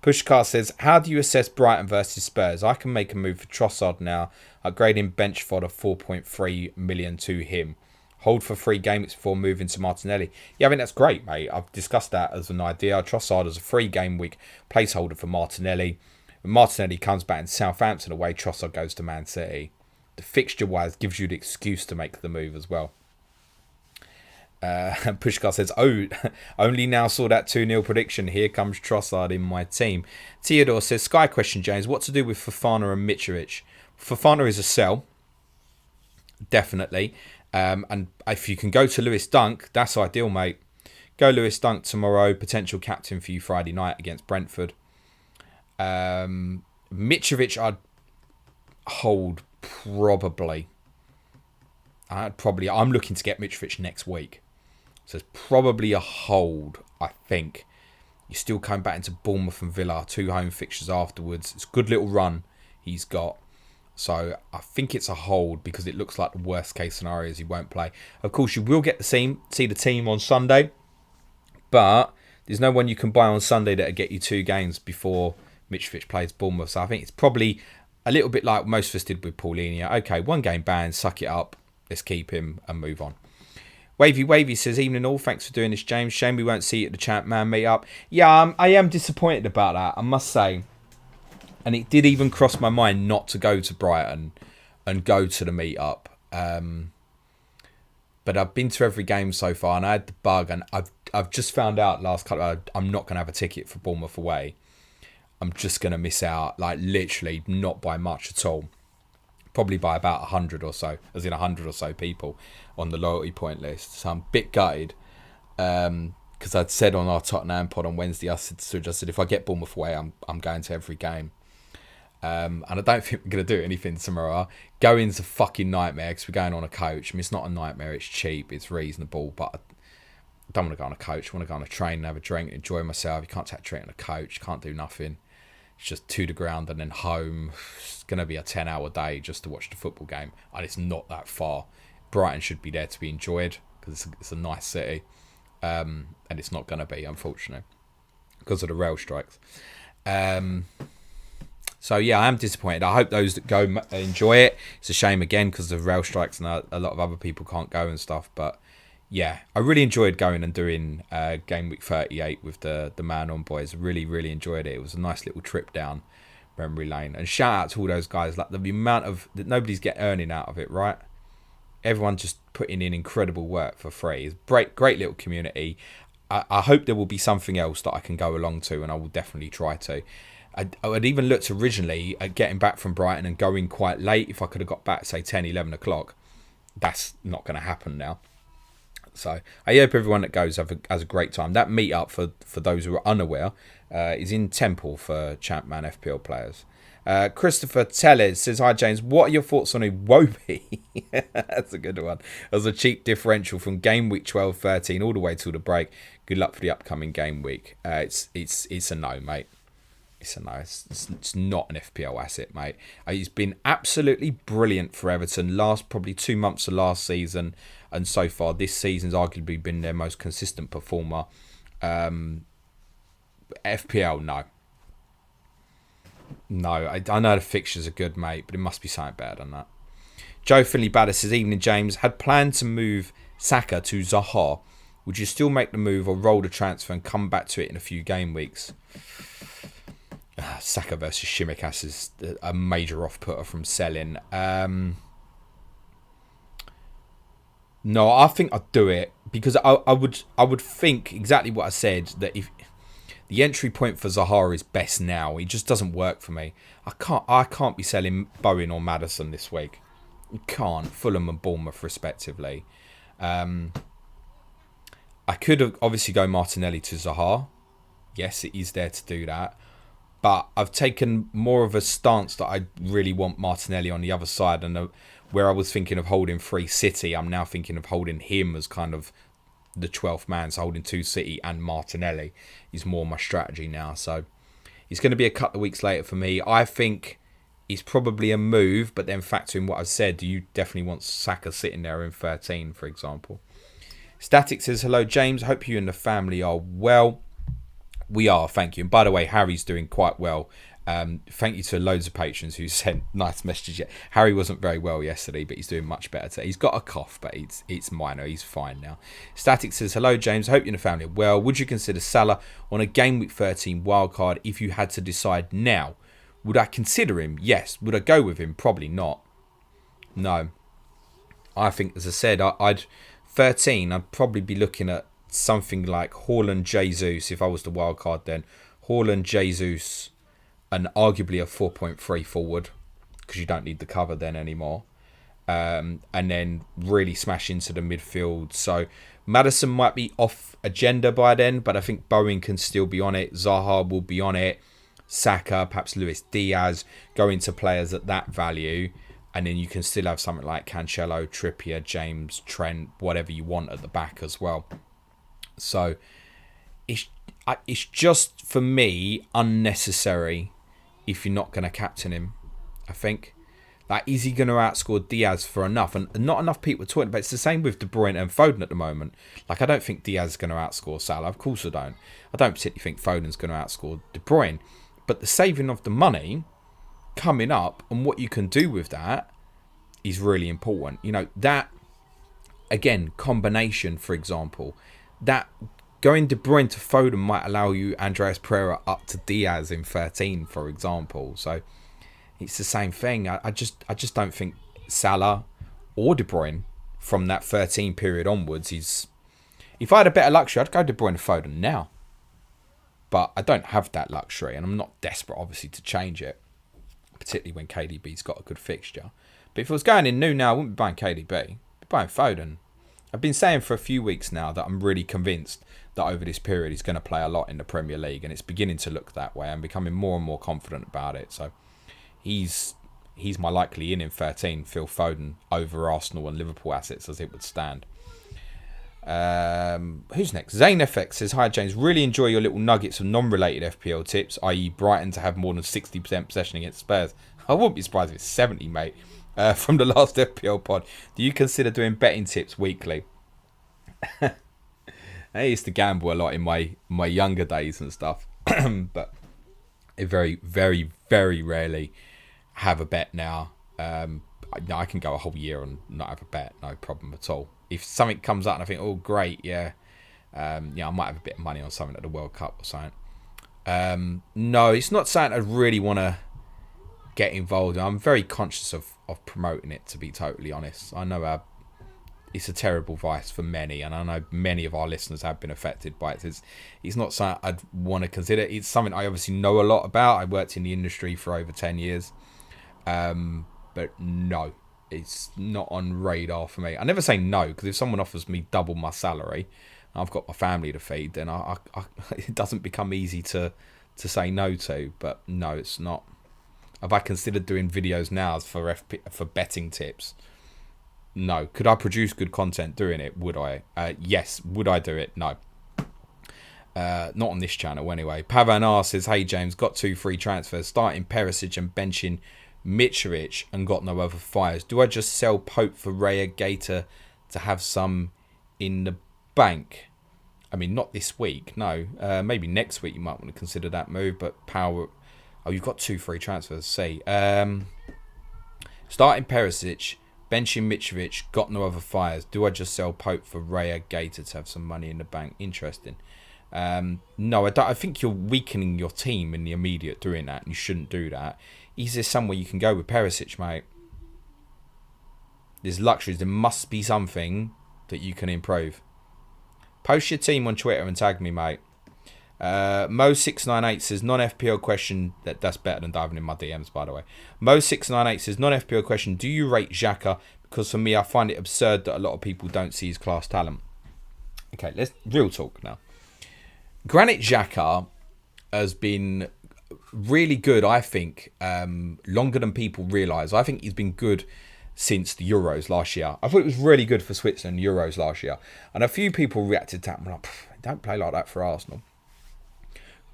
Pushkar says, how do you assess Brighton versus Spurs? I can make a move for Trossard now, upgrading bench fodder 4.3 million to him. Hold for 3 games before moving to Martinelli. Yeah, I think that's great, mate. I've discussed that as an idea. Trossard as a 3 game week placeholder for Martinelli. When Martinelli comes back in Southampton away, Trossard goes to Man City. The fixture-wise gives you the excuse to make the move as well. Pushkar says, oh, only now saw that 2-0 prediction. Here comes Trossard in my team. Theodore says, Sky question, James. What to do with Fofana and Mitrovic? Fofana is a sell. Definitely. And if you can go to Lewis Dunk, that's ideal, mate. Go Lewis Dunk tomorrow. Potential captain for you Friday night against Brentford. Mitrovic, I'd hold probably. I'm looking to get Mitrovic next week. So it's probably a hold, I think. You're still coming back into Bournemouth and Villa. 2 home fixtures afterwards. It's a good little run he's got. So I think it's a hold because it looks like the worst case scenario is he won't play. Of course, you will get the see the team on Sunday. But there's no one you can buy on Sunday that'll get you 2 games before Mitrovic plays Bournemouth. So I think it's probably a little bit like most of us did with Paulinho. Okay, 1 game ban, suck it up. Let's keep him and move on. Wavy says, evening all, thanks for doing this, James. Shame we won't see you at the Champ Man meet-up. Yeah, I am disappointed about that, I must say. And it did even cross my mind not to go to Brighton and go to the meet-up. But I've been to every game so far and I had the bug. And I've just found out last couple of, I'm not going to have a ticket for Bournemouth away. I'm just going to miss out, like literally not by much at all. Probably by about 100 or so, as in 100 or so people on the loyalty point list. So I'm a bit gutted because I'd said on our Tottenham pod on Wednesday, I said if I get Bournemouth away, I'm going to every game. And I don't think we're going to do anything tomorrow. Going's a fucking nightmare because we're going on a coach. I mean, it's not a nightmare, it's cheap, it's reasonable, but I don't want to go on a coach. I want to go on a train and have a drink and enjoy myself. You can't take a train on a coach, you can't do nothing. It's just to the ground and then home. It's going to be a 10-hour day just to watch the football game. And it's not that far. Brighton should be there to be enjoyed because it's a nice city. And it's not going to be, unfortunately, because of the rail strikes. So, yeah, I am disappointed. I hope those that go enjoy it. It's a shame, again, because of rail strikes and a lot of other people can't go and stuff. But, yeah, I really enjoyed going and doing Game Week 38 with the Man On boys. Really, really enjoyed it. It was a nice little trip down memory lane. And shout out to all those guys. Like the amount of that nobody's earning out of it, right? Everyone just putting in incredible work for free. It's great little community. I hope there will be something else that I can go along to, and I will definitely try to. I had even looked originally at getting back from Brighton and going quite late. If I could have got back, say 10, 11 o'clock. That's not going to happen now. So I hope everyone that goes has a great time. That meet-up, for those who are unaware, is in Temple for Champman FPL players. Christopher Tellez says, hi James, what are your thoughts on Iwobi? That's a good one. As a cheap differential from game week 12-13 all the way till the break. Good luck for the upcoming game week. It's a no, mate. It's a no. It's not an FPL asset, mate. He's been absolutely brilliant for Everton probably 2 months of last season. And so far, this season's arguably been their most consistent performer. FPL, no. No, I know the fixtures are good, mate, but it must be something better than that. Joe Finley Batter says, evening, James. Had planned to move Saka to Zaha. Would you still make the move or roll the transfer and come back to it in a few game weeks? Saka versus Shimikas is a major off-putter from selling. No, I think I'd do it because I would think exactly what I said, that if the entry point for Zaha is best now, he just doesn't work for me. I can't be selling Bowen or Maddison this week. You can't. Fulham and Bournemouth respectively. I could have obviously go Martinelli to Zaha. Yes, it is there to do that. But I've taken more of a stance that I really want Martinelli on the other side. And where I was thinking of holding 3 City, I'm now thinking of holding him as kind of the 12th man. So holding 2 City and Martinelli is more my strategy now. So it's going to be a couple of weeks later for me. I think it's probably a move, but then factoring what I've said, do you definitely want Saka sitting there in 13, for example? Static says, hello, James. Hope you and the family are well. We are, thank you. And by the way, Harry's doing quite well. Thank you to loads of patrons who sent nice messages. Harry wasn't very well yesterday, but he's doing much better today. He's got a cough, but it's minor. He's fine now. Static says, hello, James. Hope you and the family are well. Would you consider Salah on a Game Week 13 wildcard if you had to decide now? Would I consider him? Yes. Would I go with him? Probably not. No. I think, as I said, I'd 13, I'd probably be looking at something like Haaland, Jesus, if I was the wild card then. Haaland, Jesus, and arguably a 4.3 forward, because you don't need the cover then anymore. And then really smash into the midfield. So Maddison might be off agenda by then, but I think Bowen can still be on it. Zaha will be on it. Saka, perhaps Luis Diaz, go into players at that value. And then you can still have something like Cancelo, Trippier, James, Trent, whatever you want at the back as well. So it's just, for me, unnecessary if you're not going to captain him, I think. Like, is he going to outscore Diaz for enough? And not enough people are talking about it. It's the same with De Bruyne and Foden at the moment. Like, I don't think Diaz is going to outscore Salah. Of course I don't. I don't particularly think Foden's going to outscore De Bruyne. But the saving of the money coming up and what you can do with that is really important. You know, that, again, combination, for example, that going De Bruyne to Foden might allow you Andreas Pereira up to Diaz in 13, for example. So it's the same thing. I just don't think Salah or De Bruyne from that 13 period onwards is... If I had a better luxury, I'd go De Bruyne to Foden now. But I don't have that luxury, and I'm not desperate, obviously, to change it, particularly when KDB's got a good fixture. But if I was going in new now, I wouldn't be buying KDB. I'd be buying Foden. I've been saying for a few weeks now that I'm really convinced that over this period he's going to play a lot in the Premier League, and it's beginning to look that way. I'm becoming more and more confident about it. So he's my likely in 13, Phil Foden, over Arsenal and Liverpool assets as it would stand. Who's next? Zane FX says, hi James, really enjoy your little nuggets of non-related FPL tips, i.e. Brighton to have more than 60% possession against Spurs. I wouldn't be surprised if it's 70, mate. From the last FPL pod, do you consider doing betting tips weekly? I used to gamble a lot in my younger days and stuff, but I very, very, very rarely have a bet now. I can go a whole year and not have a bet, no problem at all. If something comes up and I think, oh great, I might have a bit of money on something at the World Cup or something. No, it's not something I really want to get involved in. I'm very conscious of promoting it, to be totally honest. I know it's a terrible vice for many, and I know many of our listeners have been affected by it. It's not something I'd want to consider. It's something I obviously know a lot about. I worked in the industry for over 10 years. But no, it's not on radar for me. I never say no, because if someone offers me double my salary, I've got my family to feed, then I it doesn't become easy to say no to. But no, it's not. Have I considered doing videos now for betting tips? No. Could I produce good content doing it? Would I? Yes. Would I do it? No. Not on this channel anyway. Pavan R says, hey James, got 2 free transfers, starting Perisic and benching Mitrovic and got no other fires. Do I just sell Pope for Raya Gator to have some in the bank? I mean, not this week, no. Maybe next week you might want to consider that move, but Power... Oh, you've got 2 free transfers. See, starting Perisic, benching Mitrovic, got no other fires. Do I just sell Pope for Raya Gator to have some money in the bank? Interesting. No, I don't. I think you're weakening your team in the immediate doing that, and you shouldn't do that. Is there somewhere you can go with Perisic, mate? There's luxuries. There must be something that you can improve. Post your team on Twitter and tag me, mate. Mo698 says non-FPL question. That's better than diving in my DMs, by the way. Mo698 says non-FPL question. Do you rate Xhaka? Because for me, I find it absurd that a lot of people don't see his class talent. Okay, let's real talk now. Granit Xhaka has been really good, I think, longer than people realise. I think he's been good since the Euros last year. I thought it was really good for Switzerland, Euros last year. And a few people reacted to that and were like, don't play like that for Arsenal.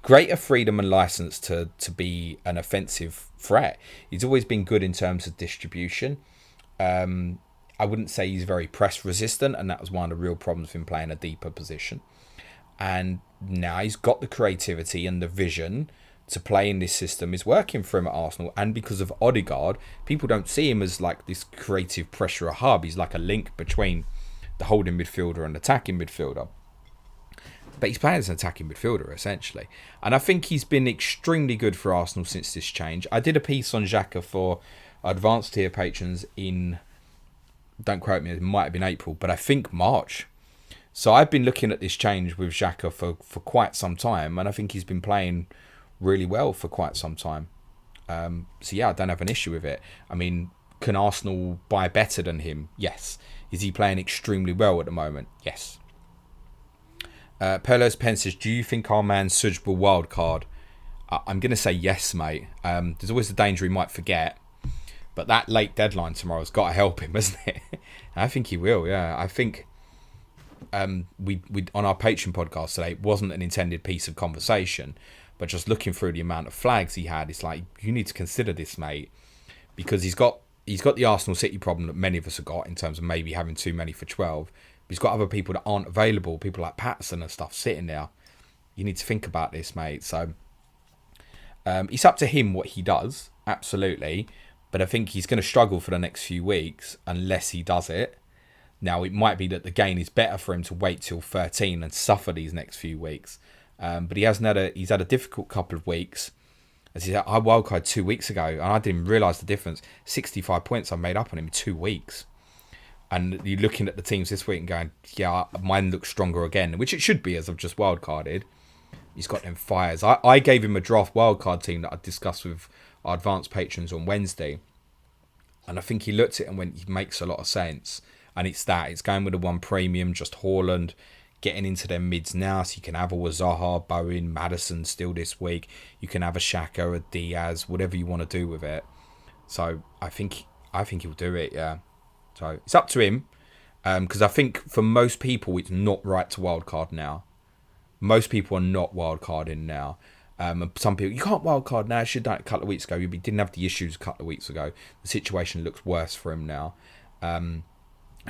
Greater freedom and licence to be an offensive threat. He's always been good in terms of distribution. I wouldn't say he's very press resistant, and that was one of the real problems with him playing a deeper position. And now he's got the creativity and the vision to play in this system is working for him at Arsenal. And because of Odegaard, people don't see him as like this creative pressure hub. He's like a link between the holding midfielder and attacking midfielder. But he's playing as an attacking midfielder, essentially. And I think he's been extremely good for Arsenal since this change. I did a piece on Xhaka for advanced tier patrons in, don't quote me, it might have been April, but I think March. So I've been looking at this change with Xhaka for quite some time, and I think he's been playing really well for quite some time. So yeah, I don't have an issue with it. I mean, can Arsenal buy better than him? Yes. Is he playing extremely well at the moment? Yes. Pelos Pen says, do you think our man Suj will wild card? I'm going to say yes, mate. There's always the danger he might forget. But that late deadline tomorrow has got to help him, hasn't it? I think he will, yeah. I think we on our Patreon podcast today, it wasn't an intended piece of conversation, but just looking through the amount of flags he had, it's like, you need to consider this, mate. Because he's got the Arsenal City problem that many of us have got in terms of maybe having too many for 12. He's got other people that aren't available, people like Patterson and stuff sitting there. You need to think about this, mate. So it's up to him what he does, absolutely. But I think he's going to struggle for the next few weeks unless he does it. Now, it might be that the gain is better for him to wait till 13 and suffer these next few weeks. But he's had a difficult couple of weeks. As he said, I wildcard 2 weeks ago, and I didn't realise the difference. 65 points I made up on him in 2 weeks. And you're looking at the teams this week and going, yeah, mine looks stronger again, which it should be as I've just wildcarded. He's got them fires. I gave him a draft wildcard team that I discussed with our advanced patrons on Wednesday. And I think he looked at it and went, it makes a lot of sense. And it's going with the one premium, just Haaland, getting into their mids now. So you can have a Zaha, Bowen, Maddison still this week. You can have a Xhaka, a Diaz, whatever you want to do with it. So I think he'll do it, yeah. So it's up to him. Because I think for most people, it's not right to wildcard now. Most people are not wildcarding now. And some people, you can't wildcard now. You should have done it a couple of weeks ago. You didn't have the issues a couple of weeks ago. The situation looks worse for him now. And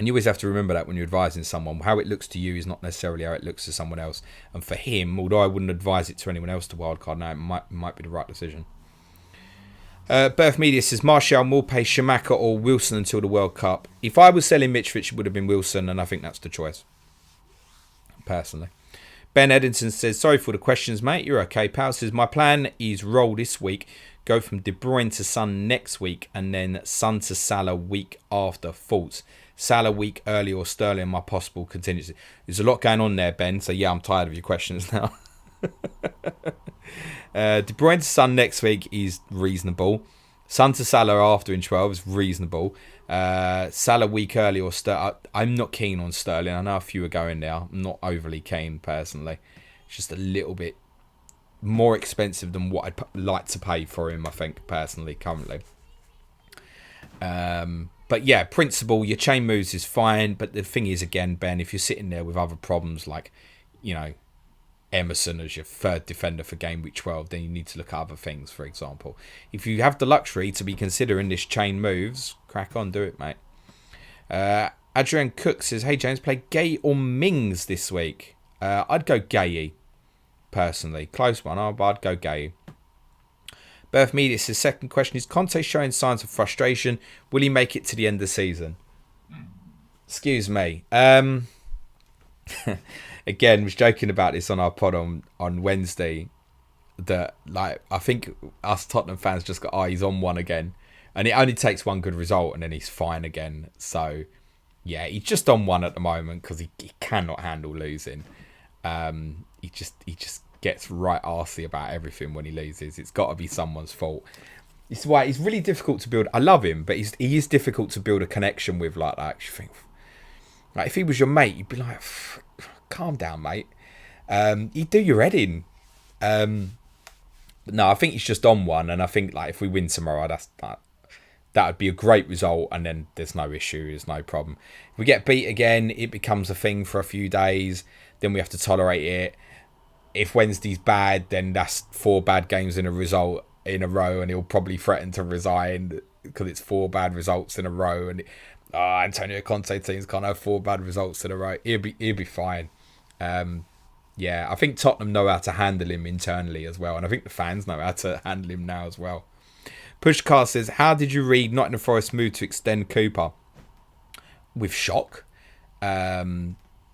you always have to remember that when you're advising someone. How it looks to you is not necessarily how it looks to someone else. And for him, although I wouldn't advise it to anyone else to wildcard now, it might be the right decision. Birth Media says, Martial, Morpay, Shamaka or Wilson until the World Cup. If I was selling Mitrovic, it would have been Wilson, and I think that's the choice. Personally. Ben Eddington says, sorry for the questions, mate. You're okay, pal. Says, my plan is roll this week, go from De Bruyne to Son next week, and then Son to Salah week after. Thoughts? Salah week early or Sterling, my possible contingency. There's a lot going on there, Ben. So, yeah, I'm tired of your questions now. De Bruyne to Son next week is reasonable. Son to Salah after in 12 is reasonable. Salah week early or Sterling. I'm not keen on Sterling. I know a few are going there. I'm not overly keen personally. It's just a little bit more expensive than what I'd like to pay for him, I think, personally, currently. But yeah, principle, your chain moves is fine. But the thing is, again, Ben, if you're sitting there with other problems like, you know, Emerson as your third defender for game week 12, then you need to look at other things, for example. If you have the luxury to be considering this chain moves, crack on, do it, mate. Adrian Cook says, hey, James, play Gay or Mings this week? I'd go Gay, personally. Close one, but I'd go Gay. Birth Media says, second question, is Conte showing signs of frustration? Will he make it to the end of the season? Excuse me. again, was joking about this on our pod on Wednesday. That like I think us Tottenham fans just got, he's on one again, and it only takes one good result and then he's fine again. So yeah, he's just on one at the moment because he cannot handle losing. He just gets right arsey about everything when he loses. It's got to be someone's fault. It's why he's really difficult to build. I love him, but he is difficult to build a connection with like that. You think, like if he was your mate, you'd be like, calm down, mate. He'd do your head in. But no, I think he's just on one, and I think like if we win tomorrow, that would be a great result, and then there's no issue, there's no problem. If we get beat again, it becomes a thing for a few days, then we have to tolerate it. If Wednesday's bad, then that's 4 bad games in a row, and he'll probably threaten to resign because it's 4 bad results in a row, and Antonio Conte teams can't have 4 bad results in a row. He'll be fine. Yeah, I think Tottenham know how to handle him internally as well, and I think the fans know how to handle him now as well. Pushcar says, how did you read Nottingham Forest's move to extend Cooper? With shock.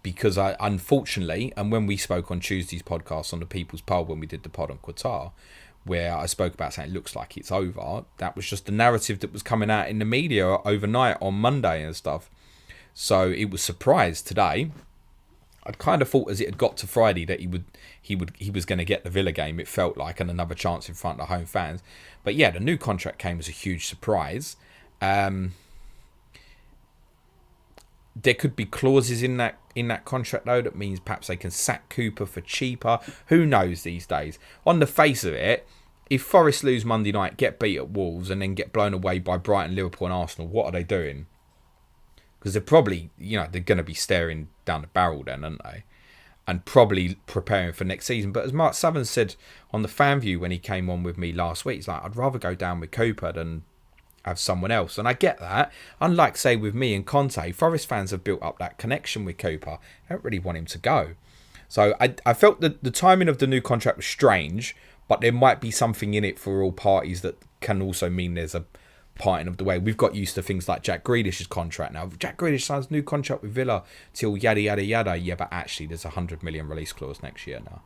Because unfortunately, and when we spoke on Tuesday's podcast on the People's Poll, when we did the pod on Qatar, where I spoke about saying it looks like it's over, that was just the narrative that was coming out in the media overnight on Monday and stuff. So it was surprised today. I'd kind of thought as it had got to Friday that he was going to get the Villa game. It felt like, and another chance in front of home fans. But yeah, the new contract came as a huge surprise. There could be clauses in that contract though that means perhaps they can sack Cooper for cheaper. Who knows these days? On the face of it, if Forest lose Monday night, get beat at Wolves, and then get blown away by Brighton, Liverpool, and Arsenal, what are they doing? Because they're probably, they're going to be staring down the barrel then, aren't they? And probably preparing for next season. But as Mark Southern said on the Fan View when he came on with me last week, he's like, I'd rather go down with Cooper than have someone else. And I get that. Unlike, say, with me and Conte, Forest fans have built up that connection with Cooper. I don't really want him to go. So I felt that the timing of the new contract was strange, but there might be something in it for all parties that can also mean there's a parting of the way. We've got used to things like Jack Grealish's contract now. Jack Grealish signs a new contract with Villa till yada yada yada. Yeah, but actually there's a 100 million release clause next year now.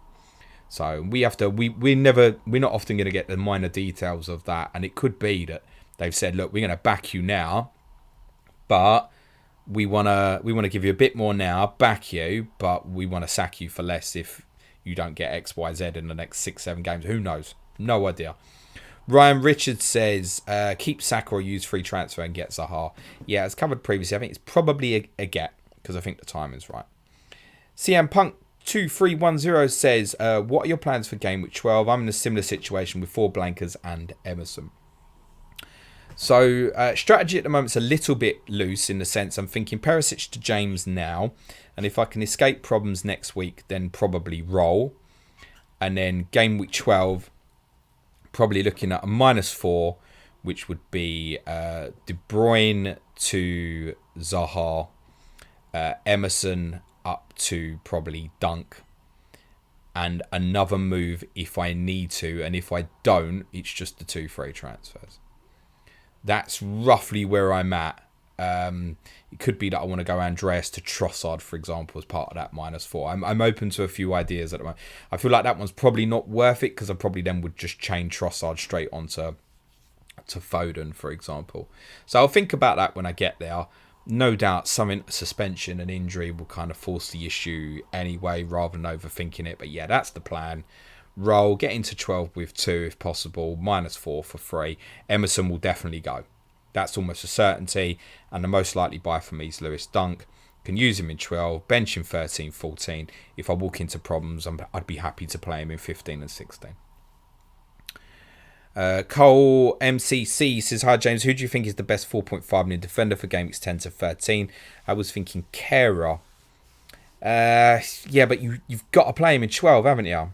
So we have to we're not often going to get the minor details of that, and it could be that they've said, look, we're going to back you now, but we want to give you a bit more now, back you, but we want to sack you for less if you don't get XYZ in the next 6-7 games. Who knows? No idea. Ryan Richards says, keep Saka or use free transfer and get Zaha. Yeah, as covered previously, I think it's probably a get, because I think the timing's right. CM Punk 2310 says, what are your plans for Gameweek 12? I'm in a similar situation with 4 blankers and Emerson. So strategy at the moment is a little bit loose in the sense I'm thinking Perisic to James now, and if I can escape problems next week, then probably roll. And then Gameweek 12, probably looking at a -4, which would be De Bruyne to Zaha, Emerson up to probably Dunk, and another move if I need to, and if I don't, it's just the 2 free transfers. That's roughly where I'm at. It could be that I want to go Andreas to Trossard, for example, as part of that -4. I'm open to a few ideas at the moment. I feel like that one's probably not worth it because I probably then would just chain Trossard straight onto Foden, for example. So I'll think about that when I get there. No doubt suspension and injury will kind of force the issue anyway rather than overthinking it. But yeah, that's the plan. Roll, get into 12 with 2 if possible, -4 for free. Emerson will definitely go. That's almost a certainty. And the most likely buy for me is Lewis Dunk. Can use him in 12, bench in 13, 14. If I walk into problems, I'd be happy to play him in 15 and 16. Cole MCC says, hi James, who do you think is the best 4.5 million defender for Gameweeks 10 to 13? I was thinking Kera. Yeah, but you've got to play him in 12, haven't you?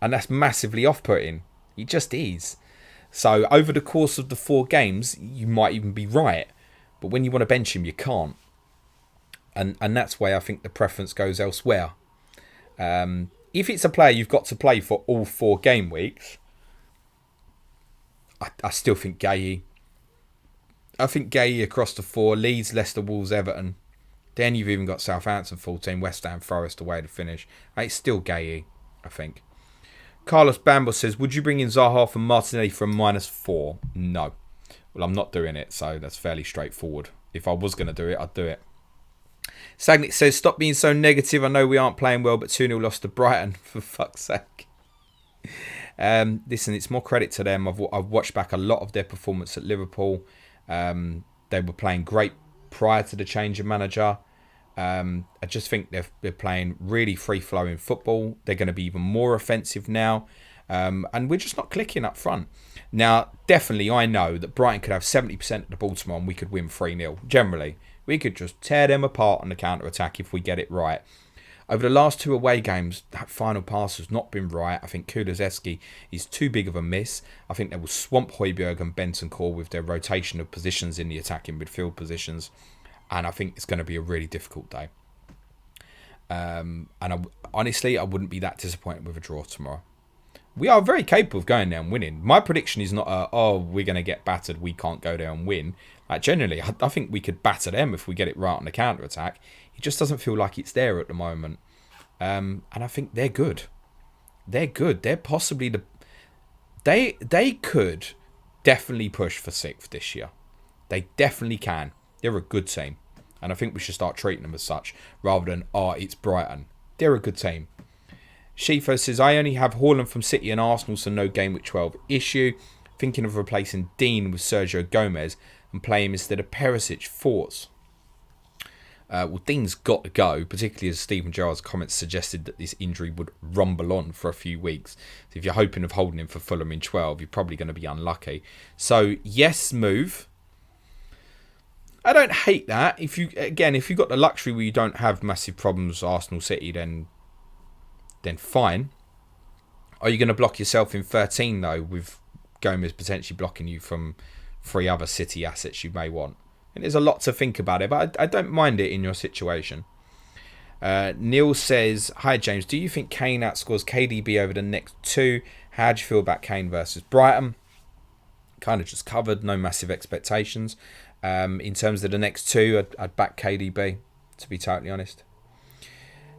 And that's massively off-putting. It just is. So over the course of the 4 games, you might even be right. But when you want to bench him, you can't. And that's why I think the preference goes elsewhere. If it's a player you've got to play for all 4 game weeks, I still think Gueye. I think Gueye across the 4, Leeds, Leicester, Wolves, Everton. Then you've even got Southampton 14, West Ham Forest away to finish. It's still gay, I think. Carlos Bamble says, would you bring in Zaha for Martinelli for a -4? No. Well, I'm not doing it, so that's fairly straightforward. If I was going to do it, I'd do it. Sagnick says, stop being so negative. I know we aren't playing well, but 2-0 lost to Brighton. For fuck's sake. Listen, it's more credit to them. I've watched back a lot of their performance at Liverpool. They were playing great prior to the change of manager. I just think they're playing really free-flowing football. They're going to be even more offensive now. And we're just not clicking up front. Now, definitely, I know that Brighton could have 70% of the ball tomorrow and we could win 3-0. Generally, we could just tear them apart on the counter-attack if we get it right. Over the last 2 away games, that final pass has not been right. I think Kulusevski is too big of a miss. I think they will swamp Højbjerg and Bentancur with their rotation of positions in the attacking midfield positions. And I think it's going to be a really difficult day. Honestly, I wouldn't be that disappointed with a draw tomorrow. We are very capable of going there and winning. My prediction is not, we're going to get battered, we can't go there and win. Generally, I think we could batter them if we get it right on the counter-attack. It just doesn't feel like it's there at the moment. And I think they're good. They're good. They're possibly They could definitely push for 6th this year. They definitely can. They're a good team. And I think we should start treating them as such, rather than, it's Brighton. They're a good team. Shifo says, I only have Haaland from City and Arsenal, so no Gameweek 12 issue. Thinking of replacing Dean with Sergio Gomez and play him instead of Perisic. Thoughts? Well, Dean's got to go, particularly as Stephen Gerrard's comments suggested that this injury would rumble on for a few weeks. So if you're hoping of holding him for Fulham in 12, you're probably going to be unlucky. So, yes, move. I don't hate that. If you've got the luxury where you don't have massive problems, Arsenal, City, then fine. Are you going to block yourself in 13, though, with Gomez potentially blocking you from 3 other City assets you may want? And there's a lot to think about it, but I don't mind it in your situation. Neil says, hi, James. Do you think Kane outscores KDB over the next 2? How do you feel about Kane versus Brighton? Kind of just covered. No massive expectations. In terms of the next 2, I'd back KDB, to be totally honest.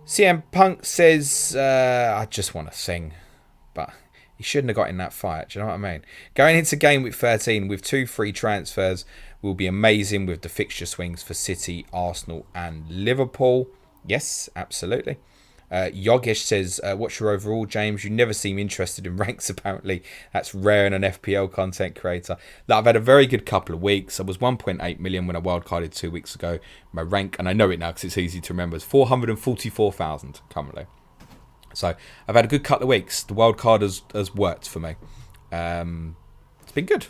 CM Punk says, I just want to sing, but he shouldn't have got in that fight. Do you know what I mean? Going into Gameweek 13 with 2 free transfers will be amazing with the fixture swings for City, Arsenal and Liverpool. Yes, absolutely. Yogesh says, what's your overall, James? You never seem interested in ranks, apparently. That's rare in an FPL content creator. Look, I've had a very good couple of weeks. I was 1.8 million when I wildcarded 2 weeks ago. My rank, and I know it now because it's easy to remember, is 444,000 currently. So I've had a good couple of weeks. The wildcard has worked for me. It's been good.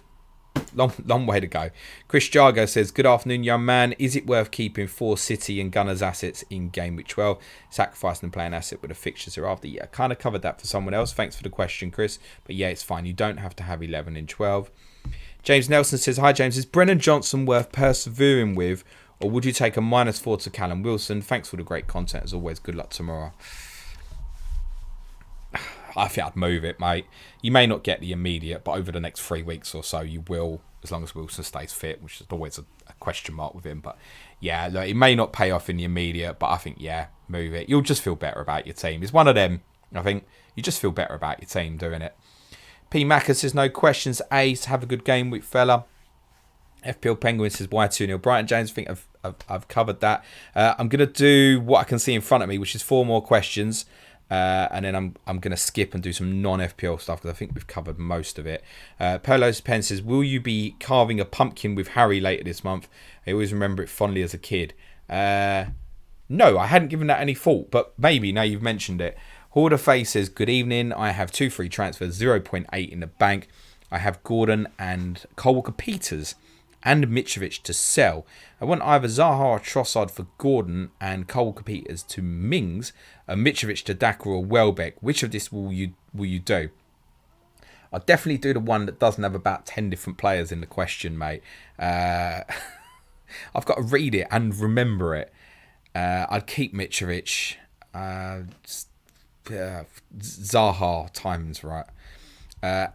Long way to go. Chris Jargo says, good afternoon, young man. Is it worth keeping 4 City and Gunners assets in Gameweek 12? Sacrificing and playing asset with the fixtures hereafter? Yeah, I kind of covered that for someone else. Thanks for the question, Chris. But yeah, it's fine. You don't have to have 11 in 12. James Nelson says, hi, James. Is Brennan Johnson worth persevering with, or would you take a -4 to Callum Wilson? Thanks for the great content as always. Good luck tomorrow. I think I'd move it, mate. You may not get the immediate, but over the next 3 weeks or so, you will, as long as Wilson stays fit, which is always a question mark with him. But yeah, look, it may not pay off in the immediate, but I think, yeah, move it. You'll just feel better about your team. It's one of them, I think. You just feel better about your team doing it. P. Macca says, no questions. Ace, have a good game week, fella. FPL Penguin says, why 2-0 Brighton? James, I think I've covered that. I'm going to do what I can see in front of me, which is 4 more questions. And then I'm going to skip and do some non-FPL stuff because I think we've covered most of it. Polo's Pen says, will you be carving a pumpkin with Harry later this month? I always remember it fondly as a kid. No, I hadn't given that any thought, but maybe now you've mentioned it. Hoarder Face says, good evening. I have 2 free transfers, 0.8 in the bank. I have Gordon and Cole Walker-Peters and Mitrovic to sell. I want either Zaha or Trossard for Gordon and Cole Walker-Peters to Mings, and Mitrovic to Daka or Welbeck. Which of this will you do? I'll definitely do the one that doesn't have about 10 different players in the question, mate. I've got to read it and remember it. I'd keep Mitrovic. Zaha times right.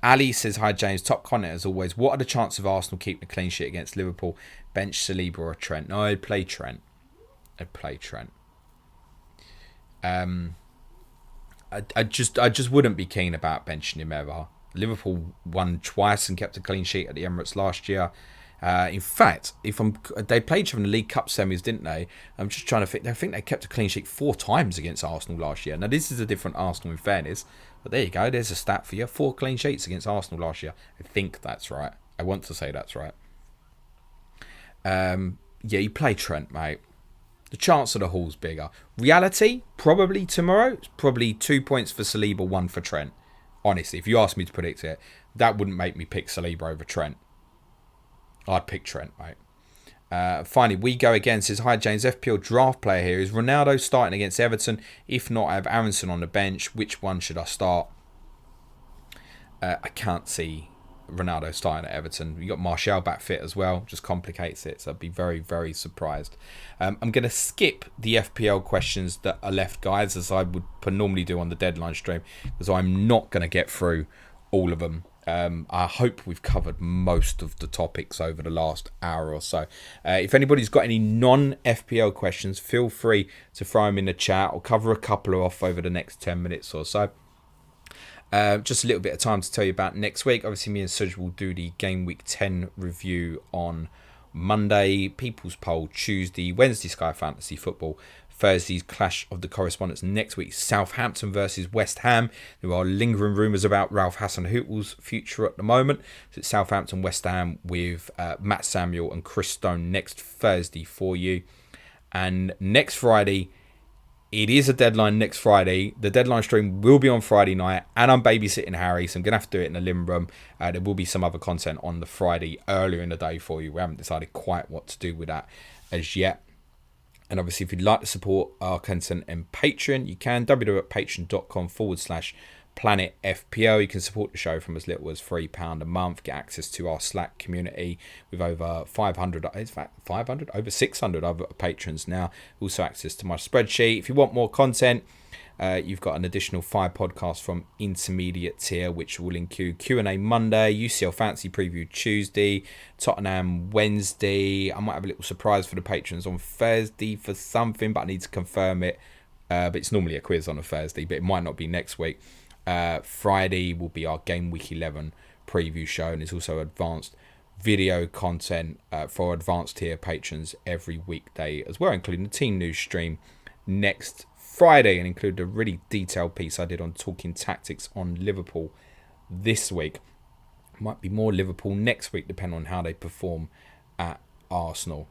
Ali says, hi James, top content as always. What are the chances of Arsenal keeping a clean sheet against Liverpool? Bench Saliba or Trent? No, I'd play Trent. I'd play Trent. I just wouldn't be keen about benching him ever. Liverpool won twice and kept a clean sheet at the Emirates last year. In fact, they played each other in the League Cup semis, didn't they? I'm just trying to think. I think they kept a clean sheet 4 times against Arsenal last year. Now, this is a different Arsenal in fairness, but there you go. There's a stat for you. 4 clean sheets against Arsenal last year. I think that's right. I want to say that's right. Yeah, you play Trent, mate. The chance of the haul's bigger. Reality, probably tomorrow. It's probably 2 points for Saliba, 1 for Trent. Honestly, if you ask me to predict it, that wouldn't make me pick Saliba over Trent. I'd pick Trent, mate. Finally, we go again. Says, hi James, FPL draft player here. Is Ronaldo starting against Everton? If not, I have Aronson on the bench. Which one should I start? I can't see Ronaldo starting at Everton. You got Martial back fit as well, just complicates it, so I'd be very, very surprised. I'm going to skip the FPL questions that are left, guys, as I would normally do on the deadline stream, because I'm not going to get through all of them. I hope we've covered most of the topics over the last hour or so. If anybody's got any non-FPL questions, feel free to throw them in the chat. I'll cover a couple off over the next 10 minutes or so. Just a little bit of time to tell you about next week. Obviously, me and Suj will do the Gameweek 10 review on Monday, People's Poll Tuesday, Wednesday Sky Fantasy Football, Thursday's Clash of the Correspondents. Next week, Southampton versus West Ham. There are lingering rumours about Ralph Hasenhüttl's future at the moment. So it's Southampton, West Ham with Matt Samuel and Chris Stone next Thursday for you. And next Friday, it is a deadline next Friday. The deadline stream will be on Friday night, and I'm babysitting Harry, so I'm going to have to do it in the living room. There will be some other content on the Friday earlier in the day for you. We haven't decided quite what to do with that as yet. And obviously, if you'd like to support our content in Patreon, you can. www.patreon.com/Planet FPL. You can support the show from as little as £3 a month. Get access to our Slack community with over 500, in fact, 500, over 600 other patrons now. Also access to my spreadsheet. If you want more content, you've got an additional 5 podcasts from intermediate tier, which will include Q&A Monday, UCL Fantasy Preview Tuesday, Tottenham Wednesday. I might have a little surprise for the patrons on Thursday for something, but I need to confirm it. But it's normally a quiz on a Thursday, but it might not be next week. Friday will be our Game Week 11 preview show, and there's also advanced video content for advanced tier patrons every weekday as well, including the team news stream next Friday, and include a really detailed piece I did on talking tactics on Liverpool this week. Might be more Liverpool next week, depending on how they perform at Arsenal.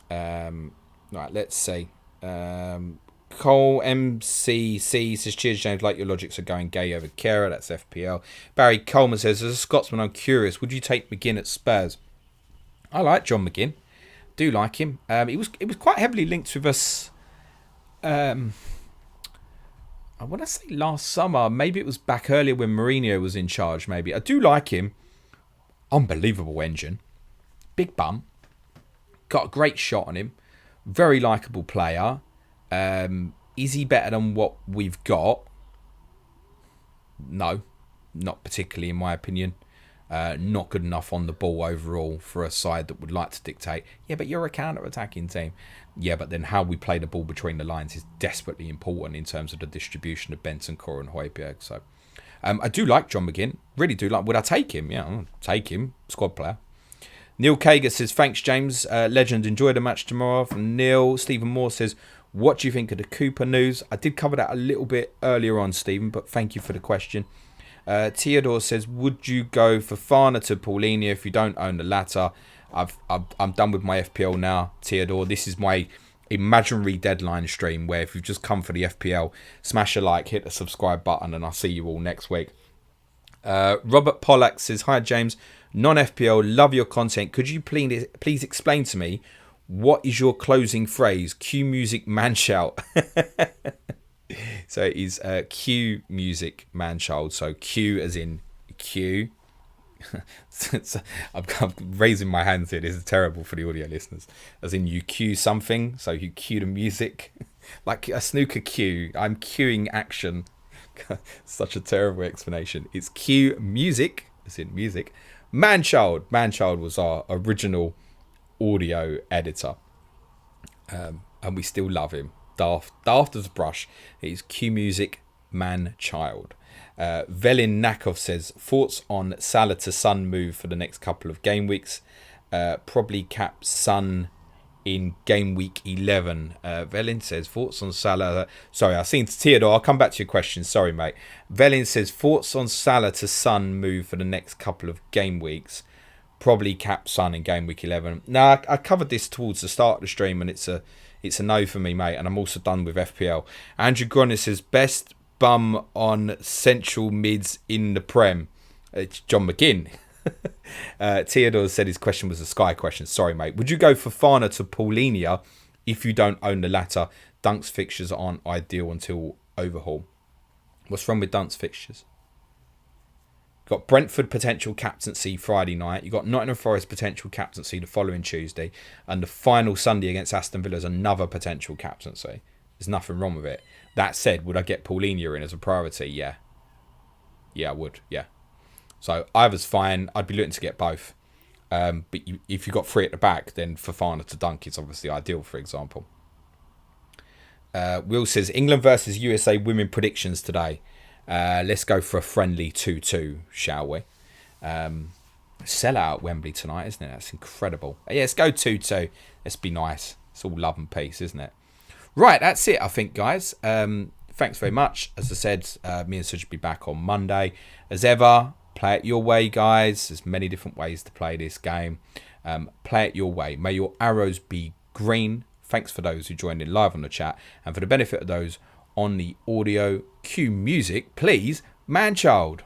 Right, let's see. Cole MCC says, cheers James, like your logics are going Gay over Kera. That's FPL. Barry Coleman says, as a Scotsman, I'm curious, would you take McGinn at Spurs? I like John McGinn. Do like him. It was quite heavily linked with us. I want to say last summer. Maybe it was back earlier when Mourinho was in charge. Maybe I do like him. Unbelievable engine. Big bum. Got a great shot on him. Very likeable player. Is he better than what we've got? No, not particularly in my opinion. Not good enough on the ball overall for a side that would like to dictate. Yeah, but you're a counter-attacking team. Yeah, but then how we play the ball between the lines is desperately important in terms of the distribution of Bentancur and Højbjerg. So I do like John McGinn. Really do like. Would I take him? Yeah, I'll take him. Squad player. Neil Kager says, thanks, James. Legend, enjoy the match tomorrow. From Neil. Stephen Moore says, what do you think of the Cooper news? I did cover that a little bit earlier on, Stephen, but thank you for the question. Theodore says, would you go for Fana to Paulinho if you don't own the latter? I'm done with my FPL now, Theodore. This is my imaginary deadline stream where if you've just come for the FPL, smash a like, hit the subscribe button, and I'll see you all next week. Robert Pollack says, hi James, non-FPL, love your content. Could you please explain to me what is your closing phrase? Cue music, man shout. So it is Q music, man child. So Q as in Q. I'm raising my hands here. This is terrible for the audio listeners. As in you cue something. So you cue the music. Like a snooker cue. I'm cueing action. Such a terrible explanation. It's Q music. As in music. Man child. Man child was our original audio editor. and we still love him. Daft as a brush. It's Q Music Man Child. Velin Nakov says, thoughts on Salah to Son move for the next couple of game weeks. Probably cap Son in game week 11. Velin says, thoughts on Salah. Sorry, I've seen Theodore. I'll come back to your question. Sorry, mate. Velin says, thoughts on Salah to Son move for the next couple of game weeks. Probably cap Son in game week 11. Now, I covered this towards the start of the stream, and it's a no for me, mate. And I'm also done with FPL. Andrew Gronis says, best bum on central mids in the Prem. It's John McGinn. Theodore said his question was a Sky question. Sorry, mate. Would you go for Fafana to Paulinia if you don't own the latter? Dunk's fixtures aren't ideal until overhaul. What's wrong with Dunk's fixtures? Got Brentford potential captaincy Friday night. You got Nottingham Forest potential captaincy the following Tuesday, and the final Sunday against Aston Villa is another potential captaincy. There's nothing wrong with it. That said, would I get Paulinia in as a priority? Yeah. Yeah, I would. Yeah. So either's fine. I'd be looking to get both. But if you've got three at the back, then Fafana to Dunk is obviously ideal, for example. Will says, England versus USA women predictions today. Let's go for a friendly 2-2, shall we? Sell out at Wembley tonight, isn't it? That's incredible. Yeah, let's go 2-2. Let's be nice. It's all love and peace, isn't it? Right, that's it, I think, guys. Thanks very much. As I said, me and Suj will be back on Monday. As ever, play it your way, guys. There's many different ways to play this game. Play it your way. May your arrows be green. Thanks for those who joined in live on the chat. And for the benefit of those on the audio, cue music, please, man child.